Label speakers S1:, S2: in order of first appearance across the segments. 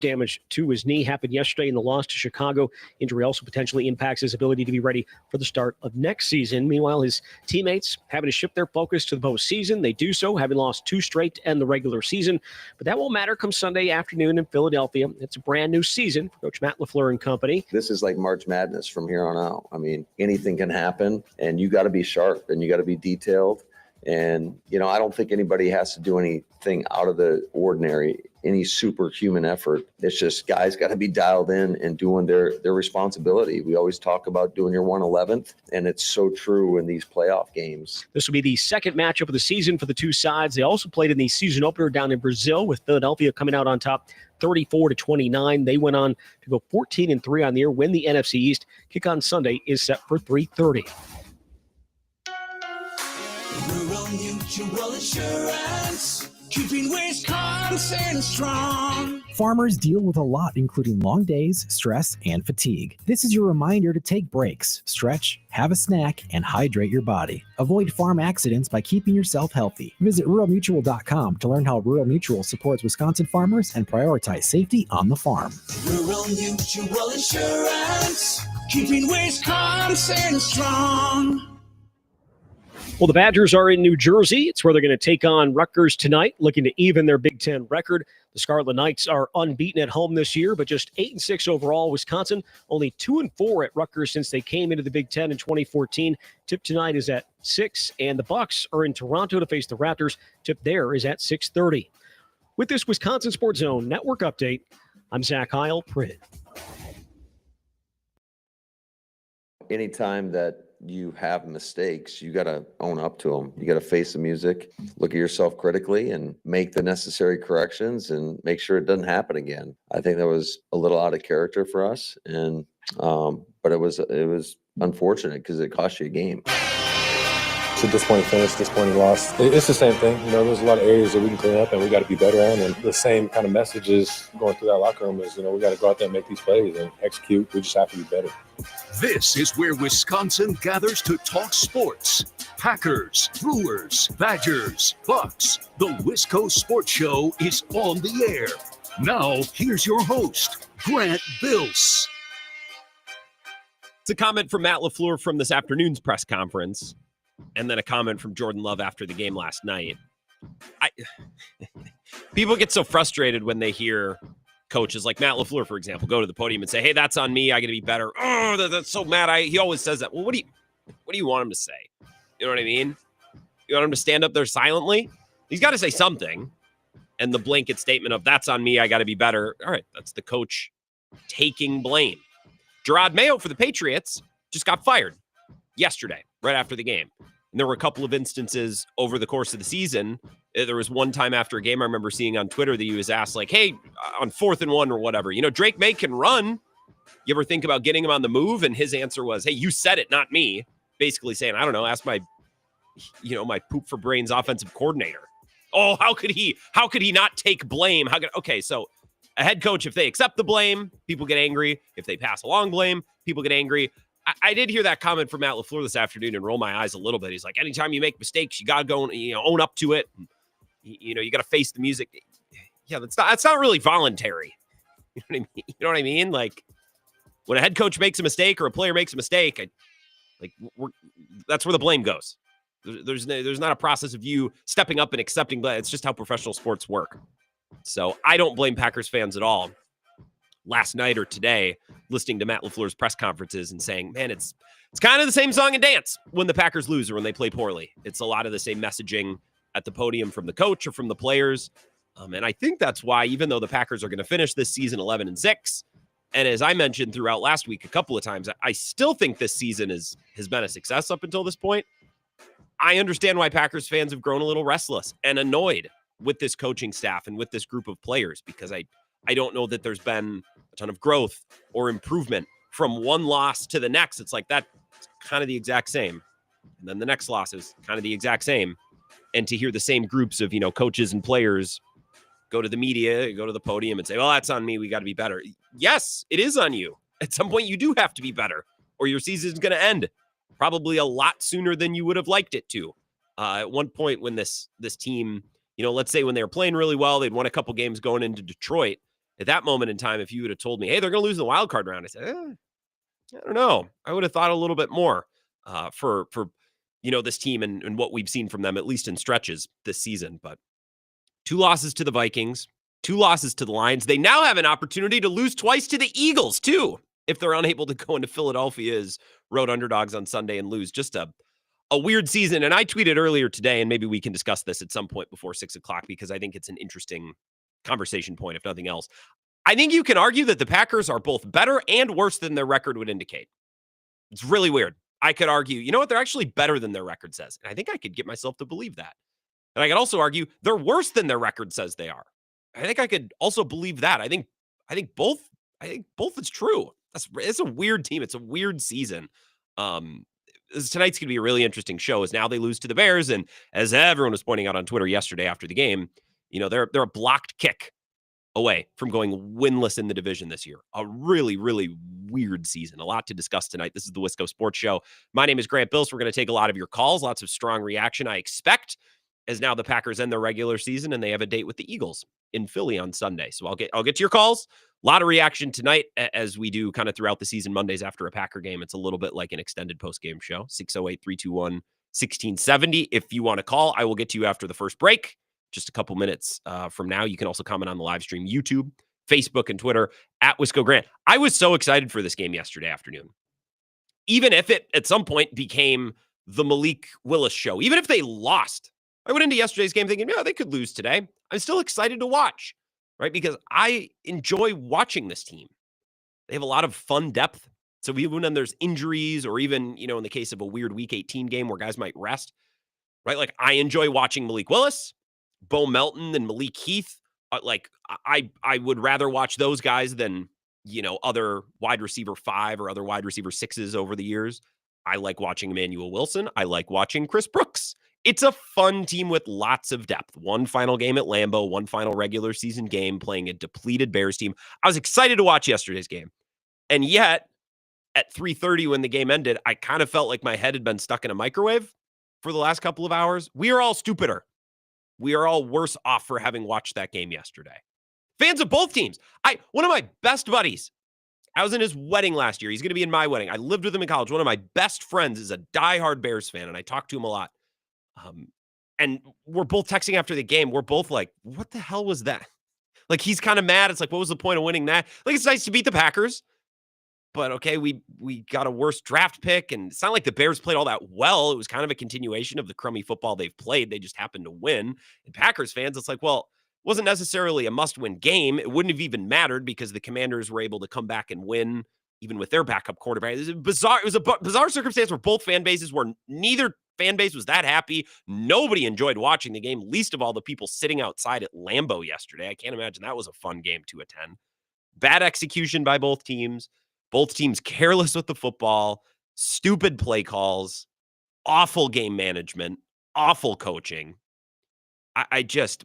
S1: damage to his knee happened yesterday in the loss to Chicago. Injury also potentially impacts his ability to be ready for the start of next season. Meanwhile, his teammates having to shift their focus to the postseason. They do so, having lost 2 straight to end the regular season. But that won't matter come Sunday afternoon in Philadelphia. It's a brand new season for Coach Matt LaFleur and company.
S2: This is like March Madness from here on out. I mean, anything can happen, and you got to be sharp and you got to be detailed. And, I don't think anybody has to do anything out of the ordinary, any superhuman effort. It's just guys got to be dialed in and doing their responsibility. We always talk about doing your 111th, and it's so true in these playoff games.
S1: This will be the second matchup of the season for the two sides. They also played in the season opener down in Brazil, with Philadelphia coming out on top 34-29. They went on to go 14-3 on the year, win the NFC East. Kick on Sunday is set for 3:30.
S3: Rural Mutual Insurance, keeping Wisconsin strong.
S4: Farmers deal with a lot, including long days, stress, and fatigue. This is your reminder to take breaks, stretch, have a snack, and hydrate your body. Avoid farm accidents by keeping yourself healthy. Visit ruralmutual.com to learn how Rural Mutual supports Wisconsin farmers and prioritize safety on the farm.
S3: Rural Mutual Insurance, keeping Wisconsin strong.
S1: Well, the Badgers are in New Jersey. It's where they're going to take on Rutgers tonight, looking to even their Big Ten record. The Scarlet Knights are unbeaten at home this year, but just 8-6 overall. Wisconsin only 2-4 at Rutgers since they came into the Big Ten in 2014. Tip tonight is at 6, and the Bucks are in Toronto to face the Raptors. Tip there is at 6:30. With this Wisconsin Sports Zone Network update, I'm Zach Heil, Prid.
S2: Anytime that you have mistakes, you got to own up to them. You got to face the music, look at yourself critically, and make the necessary corrections and make sure it doesn't happen again. I think that was a little out of character for us, and but it was unfortunate because it cost you a game.
S5: It's a disappointing finish, disappointing loss. It's the same thing. There's a lot of areas that we can clean up and we got to be better at. And the same kind of messages going through that locker room is, we got to go out there and make these plays and execute. We just have to be better.
S6: This is where Wisconsin gathers to talk sports. Packers, Brewers, Badgers, Bucks. The Wisco Sports Show is on the air. Now, here's your host, Grant Bills.
S7: It's a comment from Matt LaFleur from this afternoon's press conference, and then a comment from Jordan Love after the game last night. People get so frustrated when they hear coaches like Matt LaFleur, for example, go to the podium and say, "Hey, that's on me. I got to be better." Oh, that's so mad. He always says that. Well, what do you want him to say? You know what I mean? You want him to stand up there silently? He's got to say something. And the blanket statement of "that's on me. I got to be better." All right, that's the coach taking blame. Gerard Mayo for the Patriots just got fired yesterday, right after the game. And there were a couple of instances over the course of the season. There was one time after a game I remember seeing on Twitter that he was asked, like, "Hey, on 4th and 1 or whatever, Drake May can run. You ever think about getting him on the move?" And his answer was, "Hey, you said it, not me." Basically saying, I don't know, ask my poop for brains offensive coordinator. Oh, how could he not take blame? Okay, so a head coach, if they accept the blame, people get angry. If they pass along blame, people get angry. I did hear that comment from Matt LaFleur this afternoon and roll my eyes a little bit. He's like, anytime you make mistakes, you got to go and, own up to it. And, you got to face the music. Yeah, that's not really voluntary. You know what I mean? Like, when a head coach makes a mistake or a player makes a mistake, that's where the blame goes. There's not a process of you stepping up and accepting blame. It's just how professional sports work. So I don't blame Packers fans at all. Last night or today, listening to Matt LaFleur's press conferences and saying, man, it's kind of the same song and dance when the Packers lose or when they play poorly. It's a lot of the same messaging at the podium from the coach or from the players. And I think that's why, even though the Packers are going to finish this season 11-6, and as I mentioned throughout last week a couple of times, I still think this season has been a success up until this point. I understand why Packers fans have grown a little restless and annoyed with this coaching staff and with this group of players, because I don't know that there's been a ton of growth or improvement from one loss to the next. It's like that's kind of the exact same. And then the next loss is kind of the exact same. And to hear the same groups of, coaches and players go to the media, go to the podium and say, well, that's on me. We got to be better. Yes, it is on you. At some point, you do have to be better or your season's going to end probably a lot sooner than you would have liked it to. At one point when this team, let's say when they were playing really well, they'd won a couple games going into Detroit, At that moment in time, if you would have told me, hey, they're going to lose in the wild card round, I said, I don't know. I would have thought a little bit more for this team and what we've seen from them, at least in stretches this season. But 2 losses to the Vikings, 2 losses to the Lions. They now have an opportunity to lose twice to the Eagles, too, if they're unable to go into Philadelphia as road underdogs on Sunday and lose. Just a weird season. And I tweeted earlier today, and maybe we can discuss this at some point before 6 o'clock, because I think it's an interesting conversation point, if nothing else. I think you can argue that the Packers are both better and worse than their record would indicate. It's really weird. I could argue, you know what? They're actually better than their record says. And I think I could get myself to believe that. And I could also argue they're worse than their record says they are. I think I could also believe that. I think both is true. It's a weird team. It's a weird season. Tonight's going to be a really interesting show as now they lose to the Bears. And as everyone was pointing out on Twitter yesterday after the game, they're a blocked kick away from going winless in the division this year. A really, really weird season. A lot to discuss tonight. This is the Wisco Sports Show. My name is Grant Bills. We're going to take a lot of your calls, lots of strong reaction, I expect, as now the Packers end their regular season and they have a date with the Eagles in Philly on Sunday. So I'll get to your calls. A lot of reaction tonight, as we do kind of throughout the season, Mondays after a Packer game. It's a little bit like an extended post-game show. 608-321-1670. If you want to call, I will get to you after the first break. Just a couple minutes from now. You can also comment on the live stream, YouTube, Facebook, and Twitter at Wisco Grant. I was so excited for this game yesterday afternoon. Even if it at some point became the Malik Willis show, even if they lost, I went into yesterday's game thinking, yeah, they could lose today. I'm still excited to watch, right? Because I enjoy watching this team. They have a lot of fun depth. So even when there's injuries or even, in the case of a weird Week 18 game where guys might rest, right? Like I enjoy watching Malik Willis, Bo Melton, and Malik Heath. I would rather watch those guys than, other wide receiver 5 or other wide receiver 6s over the years. I like watching Emmanuel Wilson. I like watching Chris Brooks. It's a fun team with lots of depth. One final game at Lambeau, one final regular season game playing a depleted Bears team. I was excited to watch yesterday's game. And yet, at 3:30 when the game ended, I kind of felt like my head had been stuck in a microwave for the last couple of hours. We are all stupider. We are all worse off for having watched that game yesterday. Fans of both teams. One of my best buddies, I was in his wedding last year. He's going to be in my wedding. I lived with him in college. One of my best friends is a diehard Bears fan, and I talk to him a lot. And we're both texting after the game. We're both like, what the hell was that? Like, he's kind of mad. It's like, what was the point of winning that? Like, it's nice to beat the Packers. But, okay, we got a worse draft pick, and it's not like the Bears played all that well. It was kind of a continuation of the crummy football they've played. They just happened to win. And Packers fans, it's like, well, it wasn't necessarily a must-win game. It wouldn't have even mattered because the Commanders were able to come back and win, even with their backup quarterback. It was a bizarre circumstance where both fan bases were, neither fan base was that happy. Nobody enjoyed watching the game, least of all the people sitting outside at Lambeau yesterday. I can't imagine that was a fun game to attend. Bad execution by both teams. Both teams careless with the football, stupid play calls, awful game management, awful coaching.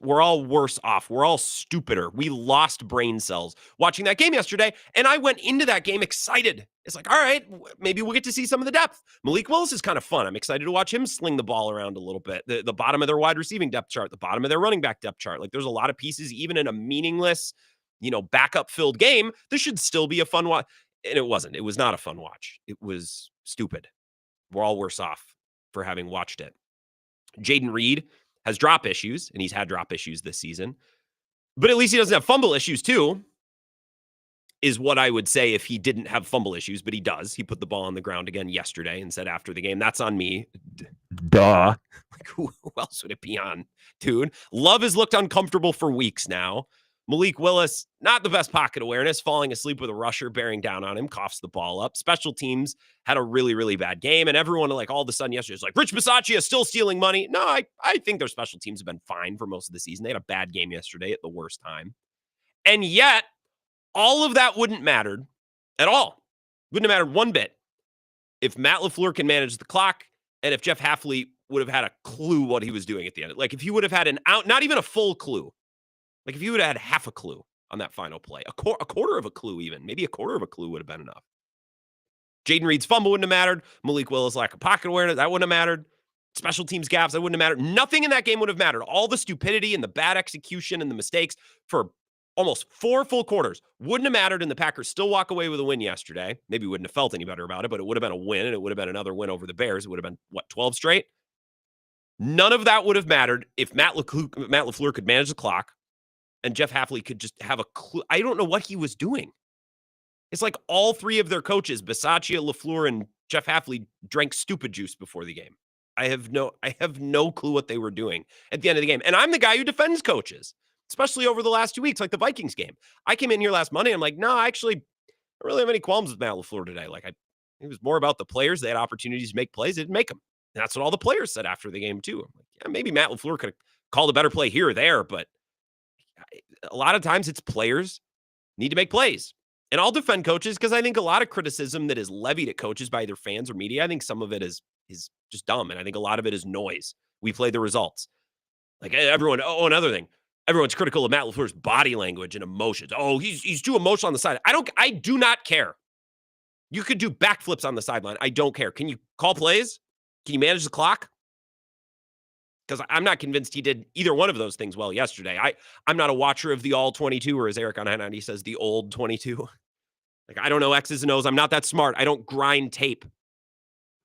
S7: We're all worse off. We're all stupider. We lost brain cells watching that game yesterday, and I went into that game excited. It's like, all right, maybe we'll get to see some of the depth. Malik Willis is kind of fun. I'm excited to watch him sling the ball around a little bit. The bottom of their wide receiving depth chart, the bottom of their running back depth chart. Like, there's a lot of pieces, even in a meaningless, backup-filled game. This should still be a fun watch. And it wasn't. It was not a fun watch. It was stupid. We're all worse off for having watched it. Jaden Reed has drop issues, and he's had drop issues this season. But at least he doesn't have fumble issues, too, is what I would say if he didn't have fumble issues, but he does. He put the ball on the ground again yesterday and said after the game, that's on me. Duh. Like, who else would it be on, dude? Love has looked uncomfortable for weeks now. Malik Willis, not the best pocket awareness, falling asleep with a rusher bearing down on him, coughs the ball up. Special teams had a really, really bad game, and everyone, like, all of a sudden yesterday is like, Rich Bisaccia is still stealing money. No, I think their special teams have been fine for most of the season. They had a bad game yesterday at the worst time. And yet, all of that wouldn't matter at all. Wouldn't have mattered one bit if Matt LaFleur can manage the clock and if Jeff Hafley would have had a clue what he was doing at the end. Like, if he would have had an out, not even a full clue. Like, if you would have had half a clue on that final play, a quarter of a clue even, maybe a quarter of a clue would have been enough. Jaden Reed's fumble wouldn't have mattered. Malik Willis' lack of pocket awareness, that wouldn't have mattered. Special teams gaps, that wouldn't have mattered. Nothing in that game would have mattered. All the stupidity and the bad execution and the mistakes for Almost 4 full quarters. Wouldn't have mattered, and the Packers still walk away with a win yesterday. Maybe wouldn't have felt any better about it, but it would have been a win, and it would have been another win over the Bears. It would have been, 12 straight? None of that would have mattered if Matt LaFleur could manage the clock and Jeff Hafley could just have a clue. I don't know what he was doing. It's like all 3 of their coaches, Bisaccia, LaFleur, and Jeff Hafley, drank stupid juice before the game. I have no clue what they were doing at the end of the game. And I'm the guy who defends coaches, especially over the last 2 weeks, like the Vikings game. I came in here last Monday. I'm like, no, actually, I don't really have any qualms with Matt LaFleur today. It was more about the players. They had opportunities to make plays. They didn't make them. And that's what all the players said after the game, too. I'm like, yeah, maybe Matt LaFleur could have called a better play here or there, but a lot of times it's players need to make plays. And I'll defend coaches because I think a lot of criticism that is levied at coaches by either fans or media, I think some of it is just dumb. And I think a lot of it is noise. We play the results. Like everyone, another thing. Everyone's critical of Matt LaFleur's body language and emotions. Oh, he's too emotional on the side. I do not care. You could do backflips on the sideline. I don't care. Can you call plays? Can you manage the clock? Because I'm not convinced he did either one of those things well yesterday. I'm not a watcher of the all 22, or as Eric on High says, the old 22. I don't know X's and O's. I'm not that smart. I don't grind tape.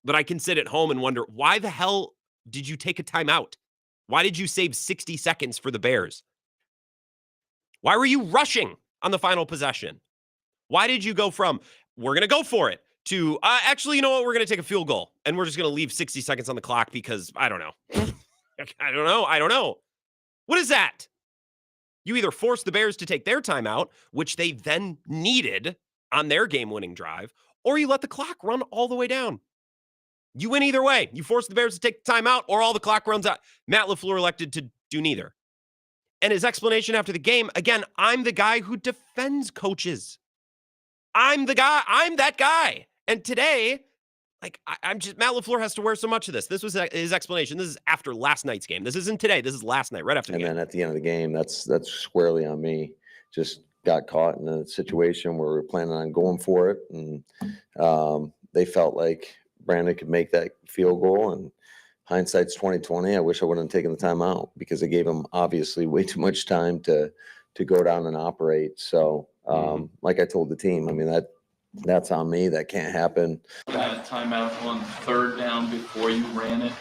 S7: But I can sit at home and wonder, why the hell did you take a timeout? Why did you save 60 seconds for the Bears? Why were you rushing on the final possession? Why did you go from, we're going to go for it, to, actually, you know what, we're going to take a field goal, and we're just going to leave 60 seconds on the clock because, I don't know. I don't know. What is that? You either force the Bears to take their timeout, which they then needed on their game-winning drive, or you let the clock run all the way down. You win either way. You force the Bears to take the timeout, or all the clock runs out. Matt LaFleur elected to do neither. And his explanation after the game, again, I'm the guy who defends coaches. I'm that guy. And today, I'm just, Matt LaFleur has to wear so much of this. This was his explanation. This is after last night's game. This isn't today. This is last night, right after the game.
S2: And then at the end of the game, that's squarely on me. Just got caught in a situation where we were planning on going for it. And they felt like Brandon could make that field goal. And hindsight's 2020. I wish I wouldn't have taken the time out because it gave him obviously way too much time to go down and operate. So like I told the team, I mean, that's on me. That can't happen.
S8: Got a timeout on 3rd down before you ran it.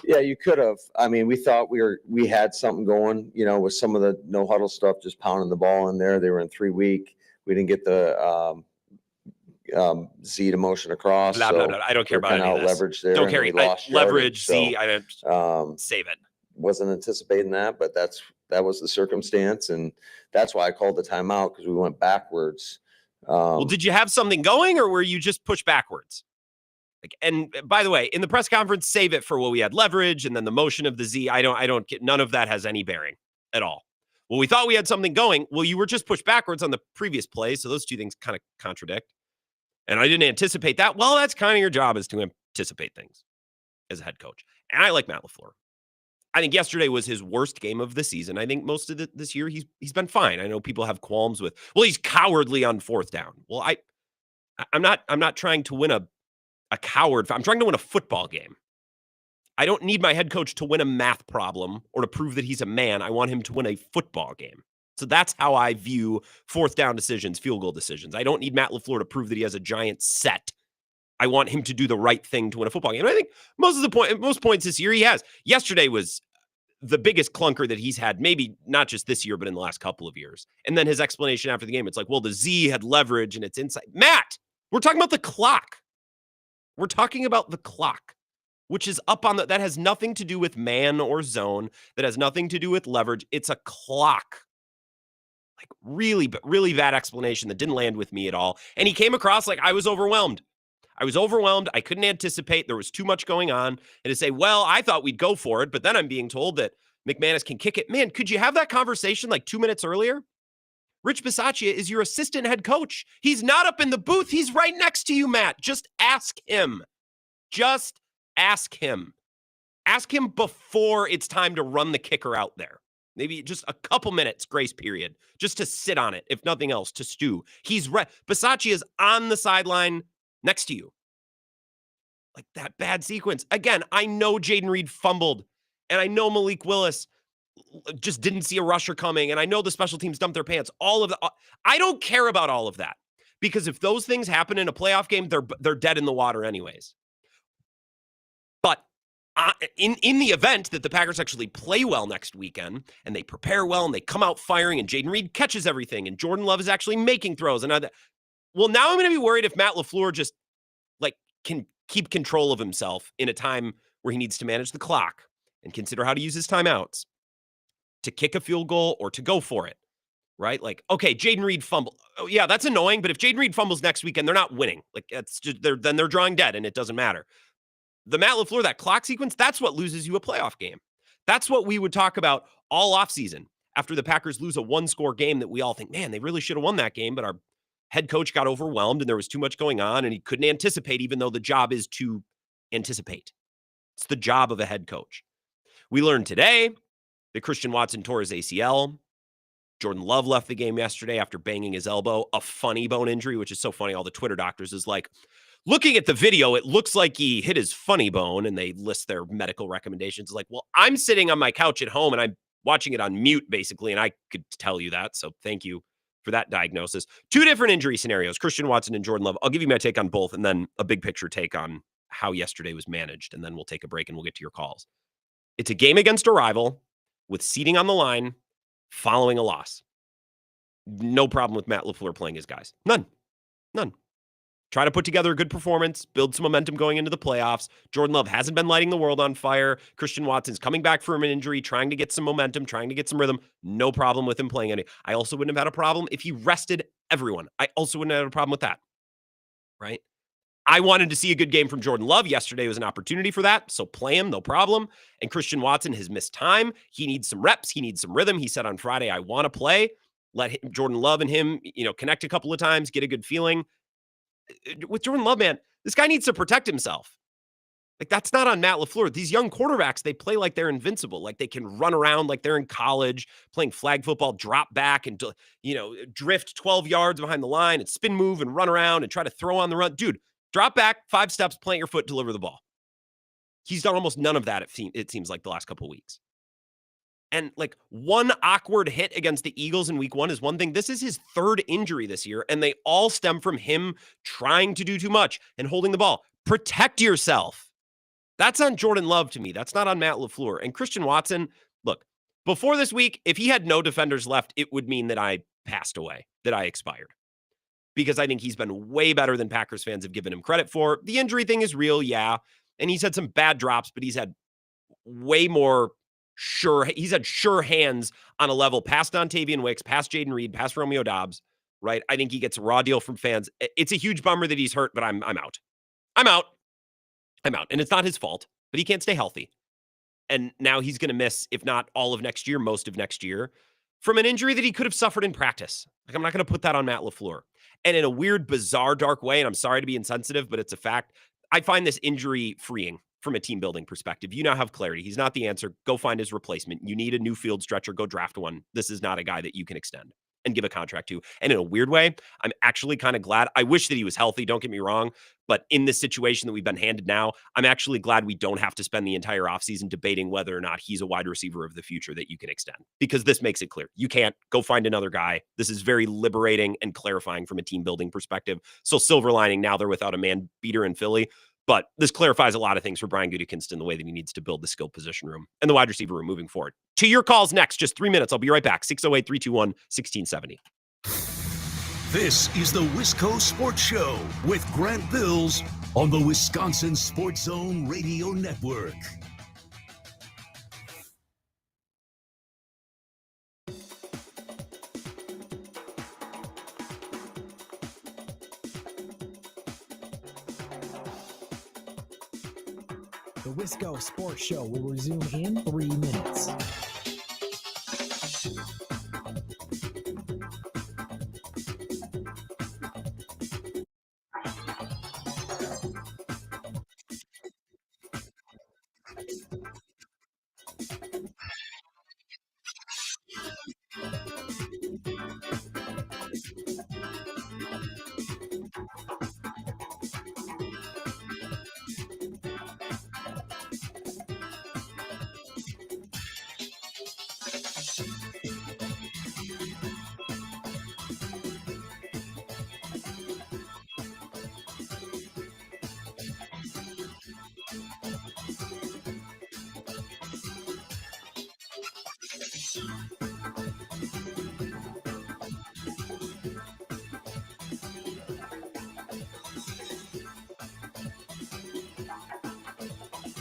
S2: Yeah, you could have. I mean, we thought we had something going, with some of the no huddle stuff, just pounding the ball in there. They were in 3 week. We didn't get the Z to motion across.
S7: Blah, blah, blah. I don't care about any of this.
S2: Leverage there.
S7: Don't care. Leverage, Z, I don't save it.
S2: Wasn't anticipating that, but that was the circumstance. And that's why I called the timeout, because we went backwards.
S7: Well, did you have something going, or were you just pushed backwards? And by the way, in the press conference, save it for, well, we had leverage and then the motion of the Z. I don't get, none of that has any bearing at all. Well, we thought we had something going. Well, you were just pushed backwards on the previous play. So those two things kind of contradict. And I didn't anticipate that. Well, that's kind of your job, is to anticipate things as a head coach. And I like Matt LaFleur. I think yesterday was his worst game of the season. I think most of this year he's been fine. I know people have qualms with, well, he's cowardly on 4th down. Well, I'm not trying to win a coward. I'm trying to win a football game. I don't need my head coach to win a math problem or to prove that he's a man. I want him to win a football game. So that's how I view 4th down decisions, field goal decisions. I don't need Matt LaFleur to prove that he has a giant set. I want him to do the right thing to win a football game. And I think most points this year he has. Yesterday was the biggest clunker that he's had, maybe not just this year, but in the last couple of years. And then his explanation after the game, it's like, well, the Z had leverage and it's inside. Matt, we're talking about the clock. We're talking about the clock, which is up on that has nothing to do with man or zone. That has nothing to do with leverage. It's a clock. Like really bad explanation that didn't land with me at all. And he came across like I was overwhelmed. I couldn't anticipate. There was too much going on. And to say, well, I thought we'd go for it, but then I'm being told that McManus can kick it. Man, could you have that conversation like 2 minutes earlier? Rich Bisaccia is your assistant head coach. He's not up in the booth. He's right next to you, Matt. Just ask him. Just ask him. Ask him before it's time to run the kicker out there. Maybe just a couple minutes grace period, just to sit on it, if nothing else, to stew. Bisaccia is on the sideline next to you. Like that bad sequence. Again, I know Jaden Reed fumbled, and I know Malik Willis just didn't see a rusher coming. And I know the special teams dumped their pants. All of the, I don't care about all of that, because if those things happen in a playoff game, they're dead in the water anyways. But in the event that the Packers actually play well next weekend and they prepare well and they come out firing and Jaden Reed catches everything and Jordan Love is actually making throws, and well, now I'm going to be worried if Matt LaFleur just like can keep control of himself in a time where he needs to manage the clock and consider how to use his timeouts to kick a field goal or to go for it, right? Like, okay, Jaden Reed fumble. Oh, yeah, that's annoying, but if Jaden Reed fumbles next weekend, they're not winning. Like, it's just, then they're drawing dead and it doesn't matter. The Matt LaFleur, that clock sequence, that's what loses you a playoff game. That's what we would talk about all offseason after the Packers lose a one-score game that we all think, man, they really should have won that game, but our head coach got overwhelmed and there was too much going on and he couldn't anticipate, even though the job is to anticipate. It's the job of a head coach. We learned today that Christian Watson tore his ACL. Jordan Love left the game yesterday after banging his elbow, a funny bone injury, which is so funny. All the Twitter doctors is like, looking at the video, it looks like he hit his funny bone, and they list their medical recommendations. Like, well, I'm sitting on my couch at home and I'm watching it on mute, basically, and I could tell you that. So thank you for that diagnosis. Two different injury scenarios, Christian Watson and Jordan Love. I'll give you my take on both and then a big picture take on how yesterday was managed, and then we'll take a break and we'll get to your calls. It's a game against a rival with seeding on the line following a loss. No problem with Matt LaFleur playing his guys. None. Try to put together a good performance, build some momentum going into the playoffs. Jordan Love hasn't been lighting the world on fire. Christian Watson's coming back from an injury, trying to get some momentum, trying to get some rhythm. No problem with him playing any. I also wouldn't have had a problem if he rested everyone. I also wouldn't have had a problem with that, right? I wanted to see a good game from Jordan Love. Yesterday was an opportunity for that, so play him, no problem. And Christian Watson has missed time. He needs some reps. He needs some rhythm. He said on Friday, I want to play. Let Jordan Love and him, connect a couple of times, get a good feeling. With Jordan Love, man, this guy needs to protect himself. Like, that's not on Matt LaFleur. These young quarterbacks, they play like they're invincible. Like, they can run around like they're in college, playing flag football, drop back and, drift 12 yards behind the line and spin move and run around and try to throw on the run. Dude, drop back, 5 steps, plant your foot, deliver the ball. He's done almost none of that, it seems like, the last couple of weeks. And like, one awkward hit against the Eagles in week 1 is one thing. This is his 3rd injury this year, and they all stem from him trying to do too much and holding the ball. Protect yourself. That's on Jordan Love to me. That's not on Matt LaFleur. And Christian Watson, look, before this week, if he had no defenders left, it would mean that I passed away, that I expired. Because I think he's been way better than Packers fans have given him credit for. The injury thing is real, yeah. And he's had some bad drops, but he's had way more he's had sure hands on a level past Dontavian Wicks, past Jaden Reed, past Romeo Doubs, right? I think he gets a raw deal from fans. It's a huge bummer that he's hurt, but I'm out. I'm out. And it's not his fault, but he can't stay healthy. And now he's going to miss, if not all of next year, most of next year, from an injury that he could have suffered in practice. Like, I'm not going to put that on Matt LaFleur. And in a weird, bizarre, dark way, and I'm sorry to be insensitive, but it's a fact, I find this injury freeing from a team building perspective. You now have clarity. He's not the answer. Go find his replacement. You need a new field stretcher. Go draft one. This is not a guy that you can extend and give a contract to. And in a weird way, I'm actually kind of glad. I wish that he was healthy. Don't get me wrong. But in this situation that we've been handed now, I'm actually glad we don't have to spend the entire offseason debating whether or not he's a wide receiver of the future that you can extend, because this makes it clear. You can't. Go find another guy. This is very liberating and clarifying from a team building perspective. So silver lining, now they're without a man beater in Philly. But this clarifies a lot of things for Brian Gutekunst in the way that he needs to build the skill position room and the wide receiver room moving forward. To your calls next, just 3 minutes. I'll be right back. 608-321-1670.
S6: This is the Wisco Sports Show with Grant Bills on the Wisconsin Sports Zone Radio Network.
S4: The Wisco Sports Show will resume in 3 minutes.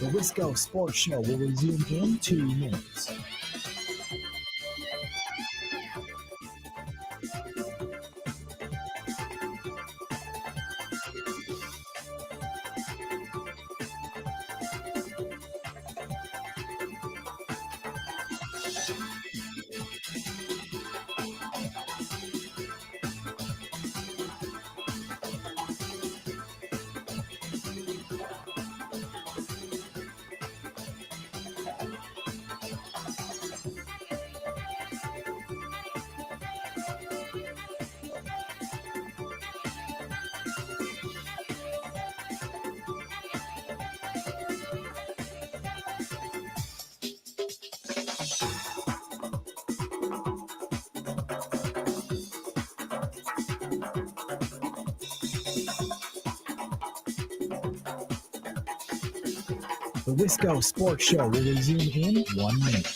S4: The Wisco Sports Show will resume in 2 minutes. The Wisco Sports Show will resume in 1 minute.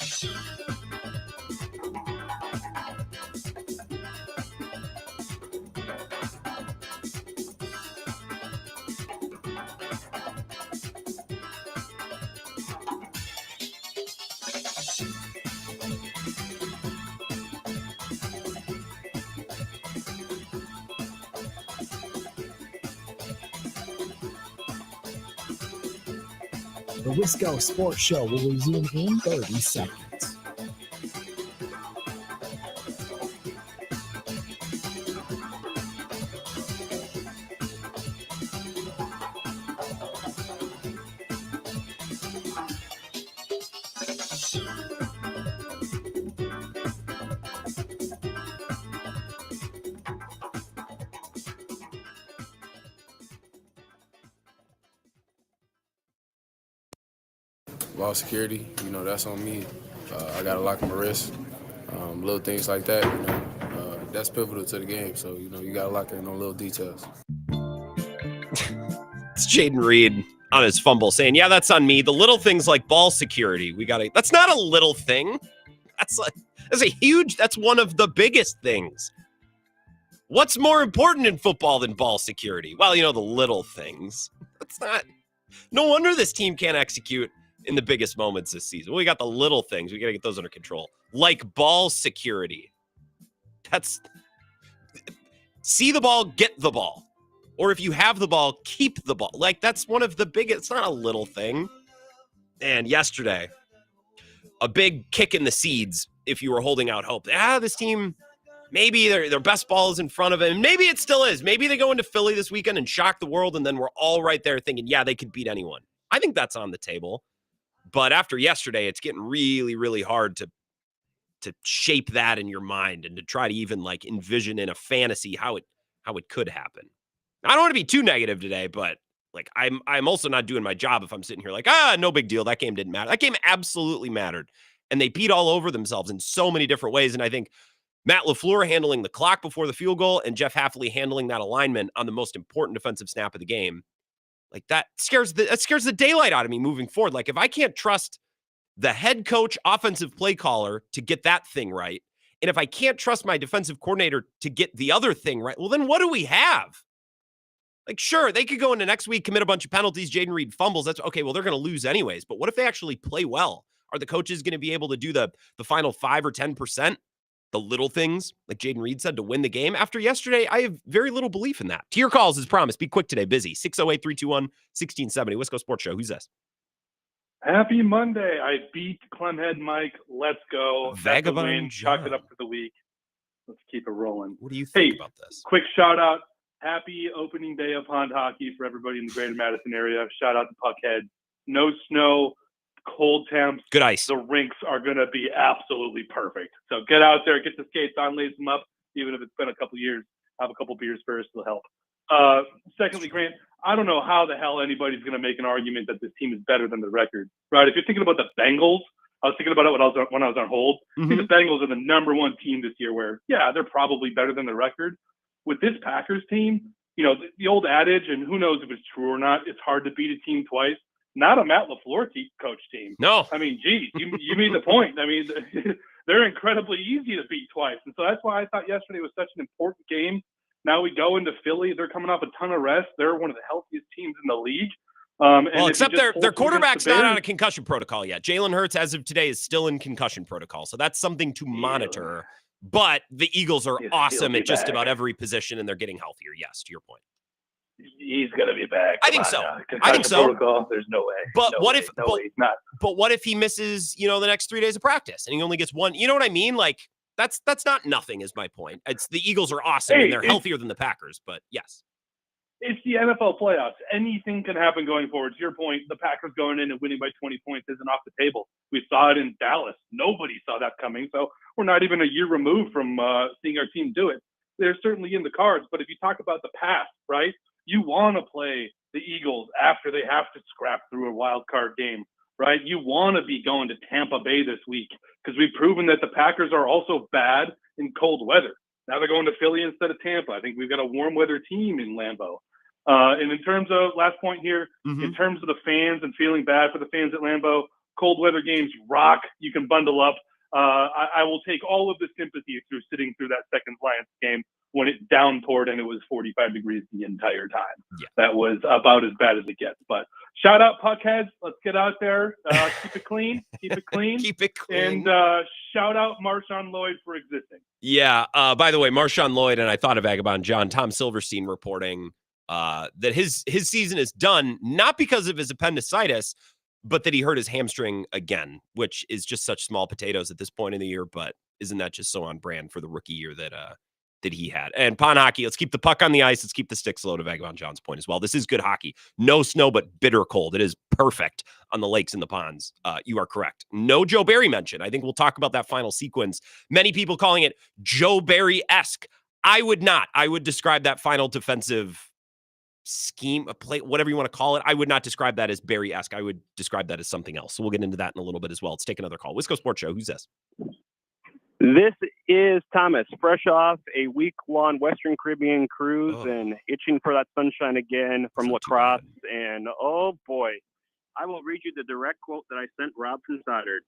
S4: The Wisco Sports Show will resume in 30 seconds.
S9: Ball security, that's on me. I got to lock my wrist. Little things like that, that's pivotal to the game. So, you got to lock in on little details.
S7: It's Jaden Reed on his fumble saying, yeah, that's on me. The little things like ball security, that's not a little thing. That's one of the biggest things. What's more important in football than ball security? Well, the little things. No wonder this team can't execute in the biggest moments this season. We got the little things. We got to get those under control. Like ball security. See the ball, get the ball. Or if you have the ball, keep the ball. That's one of the biggest. It's not a little thing. And yesterday, a big kick in the seeds if you were holding out hope. This team, maybe their best ball is in front of it. And maybe it still is. Maybe they go into Philly this weekend and shock the world, and then we're all right there thinking, yeah, they could beat anyone. I think that's on the table. But after yesterday, it's getting really, really hard to shape that in your mind and to try to even envision in a fantasy how it could happen. I don't want to be too negative today, but I'm also not doing my job if I'm sitting here no big deal. That game didn't matter. That game absolutely mattered. And they beat all over themselves in so many different ways. And I think Matt LaFleur handling the clock before the field goal and Jeff Hafley handling that alignment on the most important defensive snap of the game, that scares the daylight out of me moving forward. If I can't trust the head coach, offensive play caller to get that thing right, and if I can't trust my defensive coordinator to get the other thing right, well, then what do we have? Sure, they could go into next week, commit a bunch of penalties, Jaden Reed fumbles. That's okay. Well, they're going to lose anyways. But what if they actually play well? Are the coaches going to be able to do the final 5 or 10%? The little things, like Jaden Reed said, to win the game. After yesterday, I have very little belief in that. To your calls, as promised. Be quick today. Busy. 608-321-1670. Wisco Sports Show. Who's this?
S10: Happy Monday. I beat Clemhead Mike. Let's go.
S7: Vagabond John.
S10: Chalk it up for the week. Let's keep it rolling.
S7: What do you think about this?
S10: Quick shout out. Happy opening day of pond hockey for everybody in the greater Madison area. Shout out to Puckhead. No snow, cold temps.
S7: Good ice.
S10: The rinks are going to be absolutely perfect. So get out there, get the skates on, lace them up. Even if it's been a couple years, have a couple beers first. It'll help. Secondly, Grant, I don't know how the hell anybody's going to make an argument that this team is better than the record, right? If you're thinking about the Bengals, I was thinking about it when I was on hold.
S7: Mm-hmm.
S10: I think the Bengals are the number one team this year where, yeah, they're probably better than the record. With this Packers team, the old adage, and who knows if it's true or not, it's hard to beat a team twice. Not a Matt LaFleur coach team.
S7: No.
S10: I mean, geez, you made the point. I mean, they're incredibly easy to beat twice. And so that's why I thought yesterday was such an important game. Now we go into Philly. They're coming off a ton of rest. They're one of the healthiest teams in the league.
S7: Well, except their quarterback's not on a concussion protocol yet. Jalen Hurts, as of today, is still in concussion protocol. So that's something to monitor. But the Eagles are awesome at just about every position, and they're getting healthier. Yes, to your point.
S10: He's going to be back.
S7: I think so. I think so.
S10: Protocol, there's no way.
S7: But
S10: what if he's not?
S7: But what if he misses, the next 3 days of practice and he only gets one? You know what I mean? Like that's not nothing. Is my point. It's the Eagles are awesome and they're healthier than the Packers. But yes,
S10: it's the NFL playoffs. Anything can happen going forward. To your point, the Packers going in and winning by 20 points isn't off the table. We saw it in Dallas. Nobody saw that coming. So we're not even a year removed from seeing our team do it. They're certainly in the cards. But if you talk about the past, right? You want to play the Eagles after they have to scrap through a wild card game, right? You want to be going to Tampa Bay this week because we've proven that the Packers are also bad in cold weather. Now they're going to Philly instead of Tampa. I think we've got a warm weather team in Lambeau. And in terms of last point here, in terms of the fans and feeling bad for the fans at Lambeau, cold weather games rock. You can bundle up. I will take all of the sympathy through sitting through that second Lions game when it downpoured and it was 45 degrees the entire time.
S7: Yeah.
S10: That was about as bad as it gets. But shout out Puckheads. Let's get out there. Keep it clean. Keep it clean.
S7: Keep it clean.
S10: And shout out Marshawn Lloyd for existing.
S7: Yeah. By the way, Marshawn Lloyd, and I thought of Vagabond John, Tom Silverstein reporting that his season is done, not because of his appendicitis, but that he hurt his hamstring again, which is just such small potatoes at this point in the year. But isn't that just so on brand for the rookie year that he had? And pond hockey, let's keep the puck on the ice. Let's keep the sticks low, to Vagabond John's point as well. This is good hockey. No snow, but bitter cold. It is perfect on the lakes and the ponds. You are correct. No Joe Barry mention. I think we'll talk about that final sequence. Many people calling it Joe Barry-esque. I would not. I would describe that final defensive scheme, a play, whatever you want to call it. I would not describe that as Barry-esque. I would describe that as something else. So we'll get into that in a little bit as well. Let's take another call. Wisco Sports Show. Who's this?
S11: This is Thomas, fresh off a week-long Western Caribbean cruise and itching for that sunshine again from lacrosse. And oh boy, I will read you the direct quote that I sent Rob from Stoddard,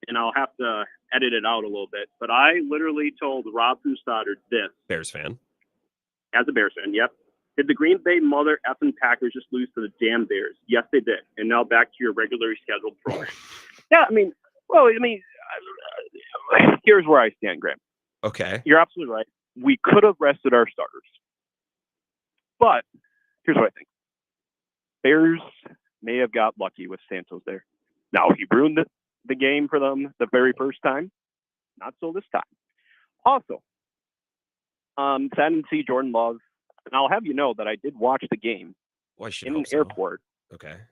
S11: and I'll have to edit it out a little bit. But I literally told Rob from Stoddard this.
S7: Bears fan.
S11: As a Bears fan, yep. Did the Green Bay mother effing Packers just lose to the damn Bears? Yes, they did. And now back to your regularly scheduled program. Yeah, here's where I stand, Graham.
S7: Okay.
S11: You're absolutely right. We could have rested our starters. But here's what I think. Bears may have got lucky with Santos there. Now, he ruined the game for them the very first time. Not so this time. Also, saddened to see Jordan Love. And I'll have you know that I did watch the game in an airport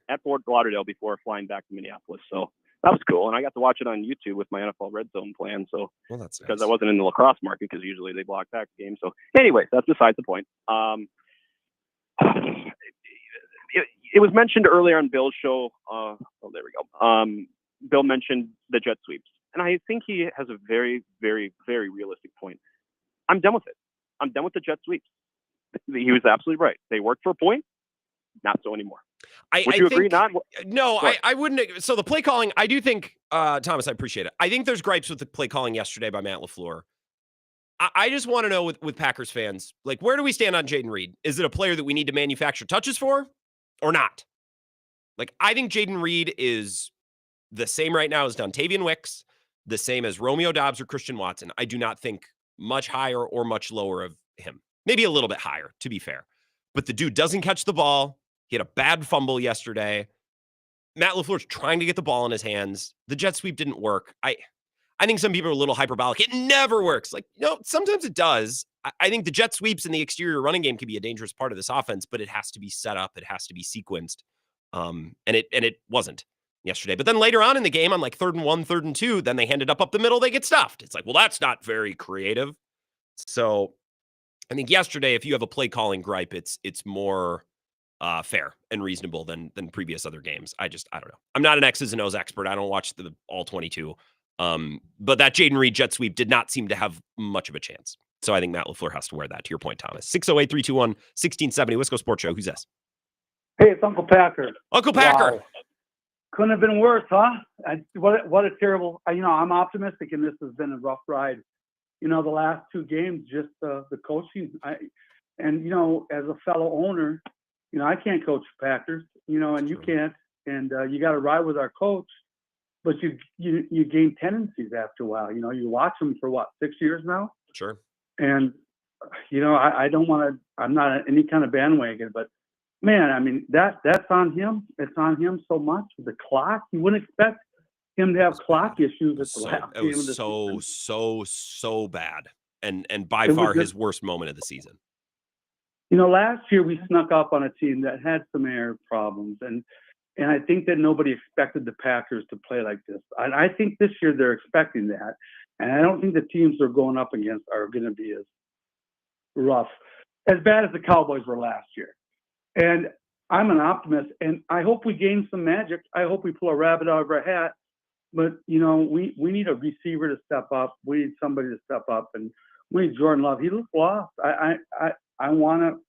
S11: at Fort Lauderdale before flying back to Minneapolis. So that was cool. And I got to watch it on YouTube with my NFL Red Zone plan. So
S7: that's
S11: because I wasn't in the lacrosse market, because usually they block back the game. So anyways, that's beside the point. It was mentioned earlier on Bill's show. There we go. Bill mentioned the jet sweeps. And I think he has a very, very, very realistic point. I'm done with it. I'm done with the jet sweeps. He was absolutely right. They worked for a point. Not so anymore. Would you agree?
S7: No, I wouldn't. So the play calling, I do think, Thomas, I appreciate it. I think there's gripes with the play calling yesterday by Matt LaFleur. I just want to know with Packers fans, like, where do we stand on Jaden Reed? Is it a player that we need to manufacture touches for or not? Like, I think Jaden Reed is the same right now as Dontavian Wicks, the same as Romeo Doubs or Christian Watson. I do not think much higher or much lower of him. Maybe a little bit higher, to be fair. But the dude doesn't catch the ball. He had a bad fumble yesterday. Matt LaFleur's trying to get the ball in his hands. The jet sweep didn't work. I think some people are a little hyperbolic. It never works. Like, sometimes it does. I think the jet sweeps and the exterior running game can be a dangerous part of this offense, but it has to be set up. It has to be sequenced. And it wasn't yesterday. But then later on in the game, on like 3rd and 1, 3rd and 2, then they hand it up the middle, they get stuffed. It's like, well, that's not very creative. So I think yesterday, if you have a play calling gripe, it's more fair and reasonable than previous other games. I don't know. I'm not an X's and O's expert. I don't watch the all 22. But that Jaden Reed jet sweep did not seem to have much of a chance. So I think Matt LaFleur has to wear that, to your point, Thomas. 608-321-1670, Wisco Sports Show. Who's this?
S12: Hey, it's Uncle Packer.
S7: Uncle Packer.
S12: Wow. Couldn't have been worse, huh? What a terrible, I'm optimistic, and this has been a rough ride. The last two games, just the coaching. As a fellow owner, I can't coach the Packers, and you can't, and you got to ride with our coach. But you gain tendencies after a while. You watch them for 6 years now,
S7: Sure.
S12: and I don't want to. I'm not any kind of bandwagon, but man, I mean that's on him. It's on him so much. The clock. You wouldn't expect him to have clock issues at the last game of the season.
S7: So bad, and by
S12: It was
S7: far
S12: just-
S7: his worst moment of the season.
S12: Last year we snuck up on a team that had some air problems, and I think that nobody expected the Packers to play like this. And I think this year they're expecting that, and I don't think the teams they're going up against are going to be as rough, as bad as the Cowboys were last year. And I'm an optimist, and I hope we gain some magic. I hope we pull a rabbit out of our hat. But we need a receiver to step up. We need somebody to step up, and we need Jordan Love. He looks lost. I want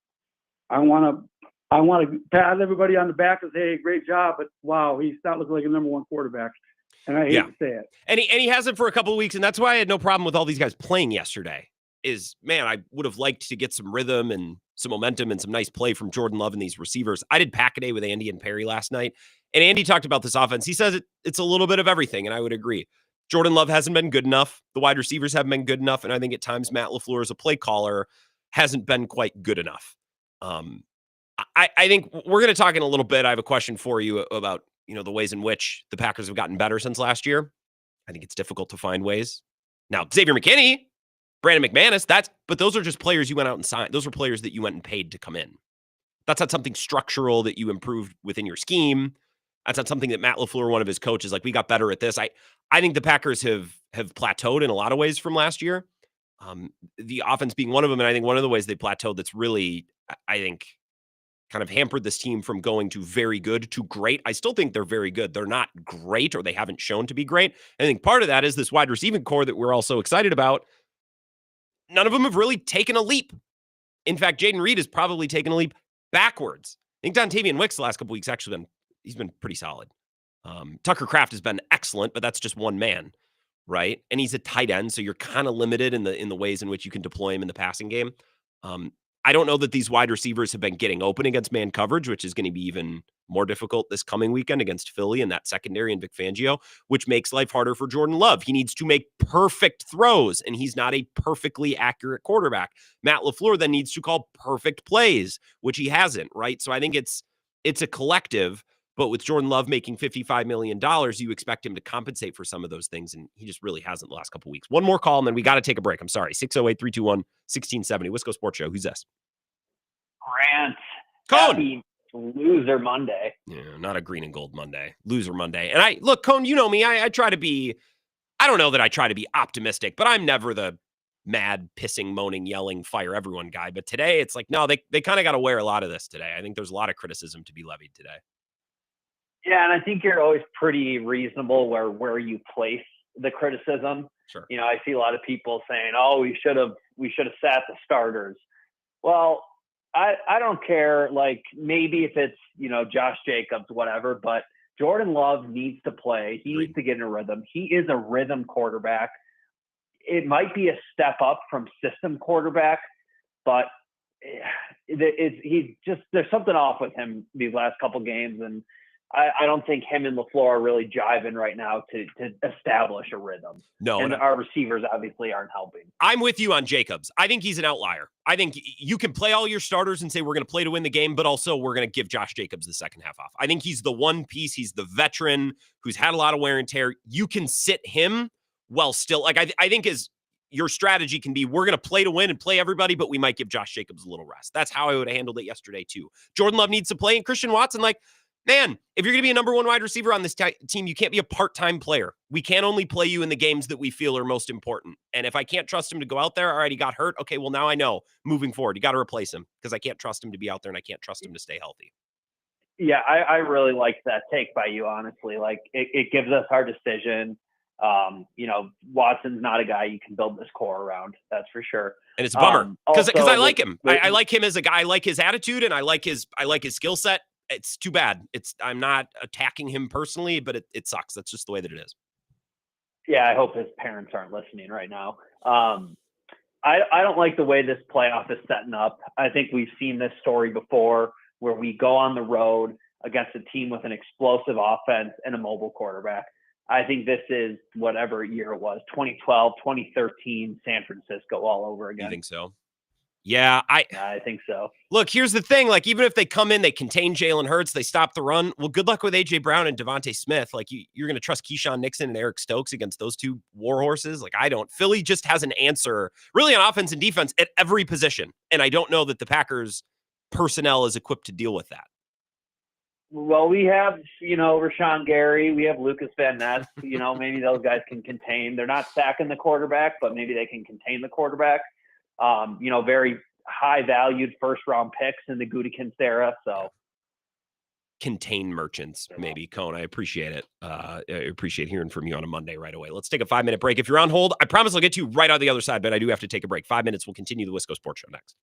S12: to pat everybody on the back and say, hey, great job. But wow, he's not looking like a number one quarterback. And I hate to say it.
S7: And he hasn't for a couple of weeks. And that's why I had no problem with all these guys playing yesterday. Man, I would have liked to get some rhythm and some momentum and some nice play from Jordan Love and these receivers. I did Pack-A-Day with Andy and Perry last night. And Andy talked about this offense. He says it's a little bit of everything. And I would agree. Jordan Love hasn't been good enough. The wide receivers haven't been good enough. And I think at times Matt LaFleur as a play caller hasn't been quite good enough. I think we're going to talk in a little bit. I have a question for you about, the ways in which the Packers have gotten better since last year. I think it's difficult to find ways. Now, Xavier McKinney, Brandon McManus, but those are just players you went out and signed. Those are players that you went and paid to come in. That's not something structural that you improved within your scheme. That's not something that Matt LaFleur, one of his coaches, we got better at this. I think the Packers have plateaued in a lot of ways from last year. The offense being one of them. And I think one of the ways they plateaued that's really, I think, kind of hampered this team from going to very good to great. I still think they're very good. They're not great, or they haven't shown to be great. I think part of that is this wide receiving core that we're all so excited about. None of them have really taken a leap. In fact, Jaden Reed has probably taken a leap backwards. I think Dontavian Wicks the last couple weeks actually he's been pretty solid. Tucker Kraft has been excellent, but that's just one man, right? And he's a tight end, so you're kind of limited in the ways in which you can deploy him in the passing game. I don't know that these wide receivers have been getting open against man coverage, which is going to be even more difficult this coming weekend against Philly and that secondary and Vic Fangio, which makes life harder for Jordan Love. He needs to make perfect throws, and he's not a perfectly accurate quarterback. Matt LaFleur then needs to call perfect plays, which he hasn't, right? So I think it's a collective, but with Jordan Love making $55 million, you expect him to compensate for some of those things, and he just really hasn't the last couple of weeks. One more call, and then we got to take a break. I'm sorry. 608-321-1670. Wisco Sports Show. Who's this?
S13: Grant.
S7: Cone.
S13: Happy Loser Monday.
S7: Yeah, not a green and gold Monday. Loser Monday. And look, Cone, you know me. I try to be, I don't know that I try to be optimistic, but I'm never the mad, pissing, moaning, yelling, fire everyone guy. But today it's like, no, they kind of got to wear a lot of this today. I think there's a lot of criticism to be levied today.
S13: Yeah, and I think you're always pretty reasonable where you place the criticism.
S7: Sure.
S13: I see a lot of people saying, "Oh, we should have sat the starters." Well, I don't care. Like maybe if it's Josh Jacobs, whatever, but Jordan Love needs to play. He needs to get in a rhythm. He is a rhythm quarterback. It might be a step up from system quarterback, but there's something off with him these last couple games, and I don't think him and LaFleur are really jiving right now to establish a rhythm.
S7: No,
S13: and our receivers obviously aren't helping.
S7: I'm with you on Jacobs. I think he's an outlier. I think you can play all your starters and say we're going to play to win the game, but also we're going to give Josh Jacobs the second half off. I think he's the one piece. He's the veteran who's had a lot of wear and tear. You can sit him while still, I think your strategy can be, we're going to play to win and play everybody, but we might give Josh Jacobs a little rest. That's how I would have handled it yesterday too. Jordan Love needs to play, and Christian Watson, man, if you're going to be a number one wide receiver on this team, you can't be a part-time player. We can't only play you in the games that we feel are most important. And if I can't trust him to go out there, all right, he got hurt. Okay, well, now I know moving forward, you got to replace him because I can't trust him to be out there and I can't trust him to stay healthy.
S13: Yeah, I really like that take by you, honestly. It gives us our decision. Watson's not a guy you can build this core around. That's for sure.
S7: And it's a bummer because I like him. I like him as a guy. I like his attitude and I like his skill set. It's too bad. I'm not attacking him personally, but it sucks. That's just the way that it is.
S13: Yeah, I hope his parents aren't listening right now. I don't like the way this playoff is setting up. I think we've seen this story before where we go on the road against a team with an explosive offense and a mobile quarterback. I think this is whatever year it was, 2012, 2013, San Francisco all over again.
S7: You think so? Yeah,
S13: I think so.
S7: Look, here's the thing. Like, even if they come in, they contain Jalen Hurts, they stop the run. Well, good luck with A.J. Brown and Devontae Smith. Like, you're going to trust Keyshawn Nixon and Eric Stokes against those two war horses? Like, I don't. Philly just has an answer, really, on offense and defense at every position. And I don't know that the Packers personnel is equipped to deal with that.
S13: Well, we have, Rashawn Gary. We have Lucas Van Ness. Maybe those guys can contain. They're not sacking the quarterback, but maybe they can contain the quarterback. Very high-valued first-round picks in the Gutekunst era. So,
S7: contain merchants, maybe. Cone, I appreciate it. I appreciate hearing from you on a Monday right away. Let's take a 5-minute break. If you're on hold, I promise I'll get you right on the other side, but I do have to take a break. 5 minutes. We'll continue the Wisco Sports Show next.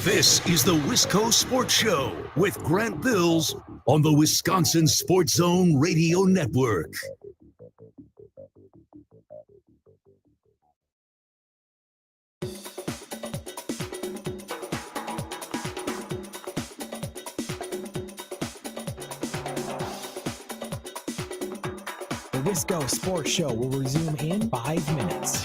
S6: This is the Wisco Sports Show with Grant Bills on the Wisconsin Sports Zone Radio Network.
S4: The Wisco Sports Show will resume in 5 minutes.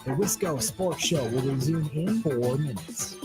S4: The Wisco Sports Show will resume in 4 minutes.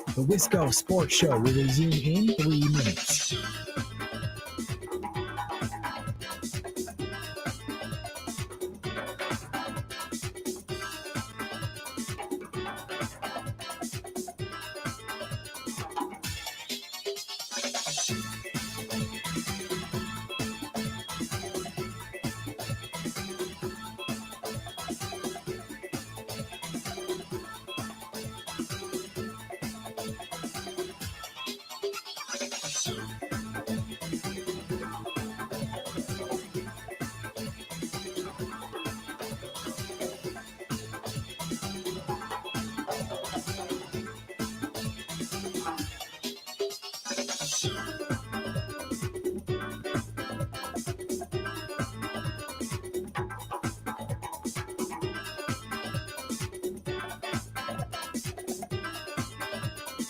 S4: The Wisco Sports Show will resume in 3 minutes.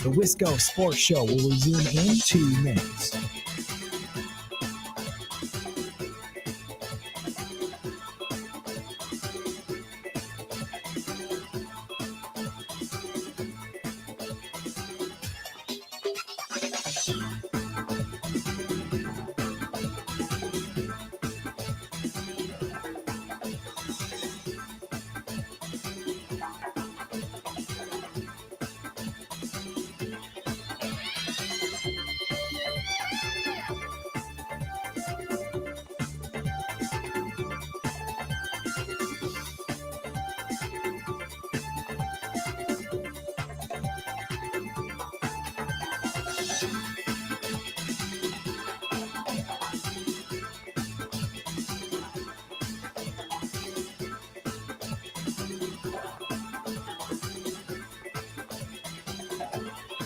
S4: The Wisco Sports Show will resume in 2 minutes.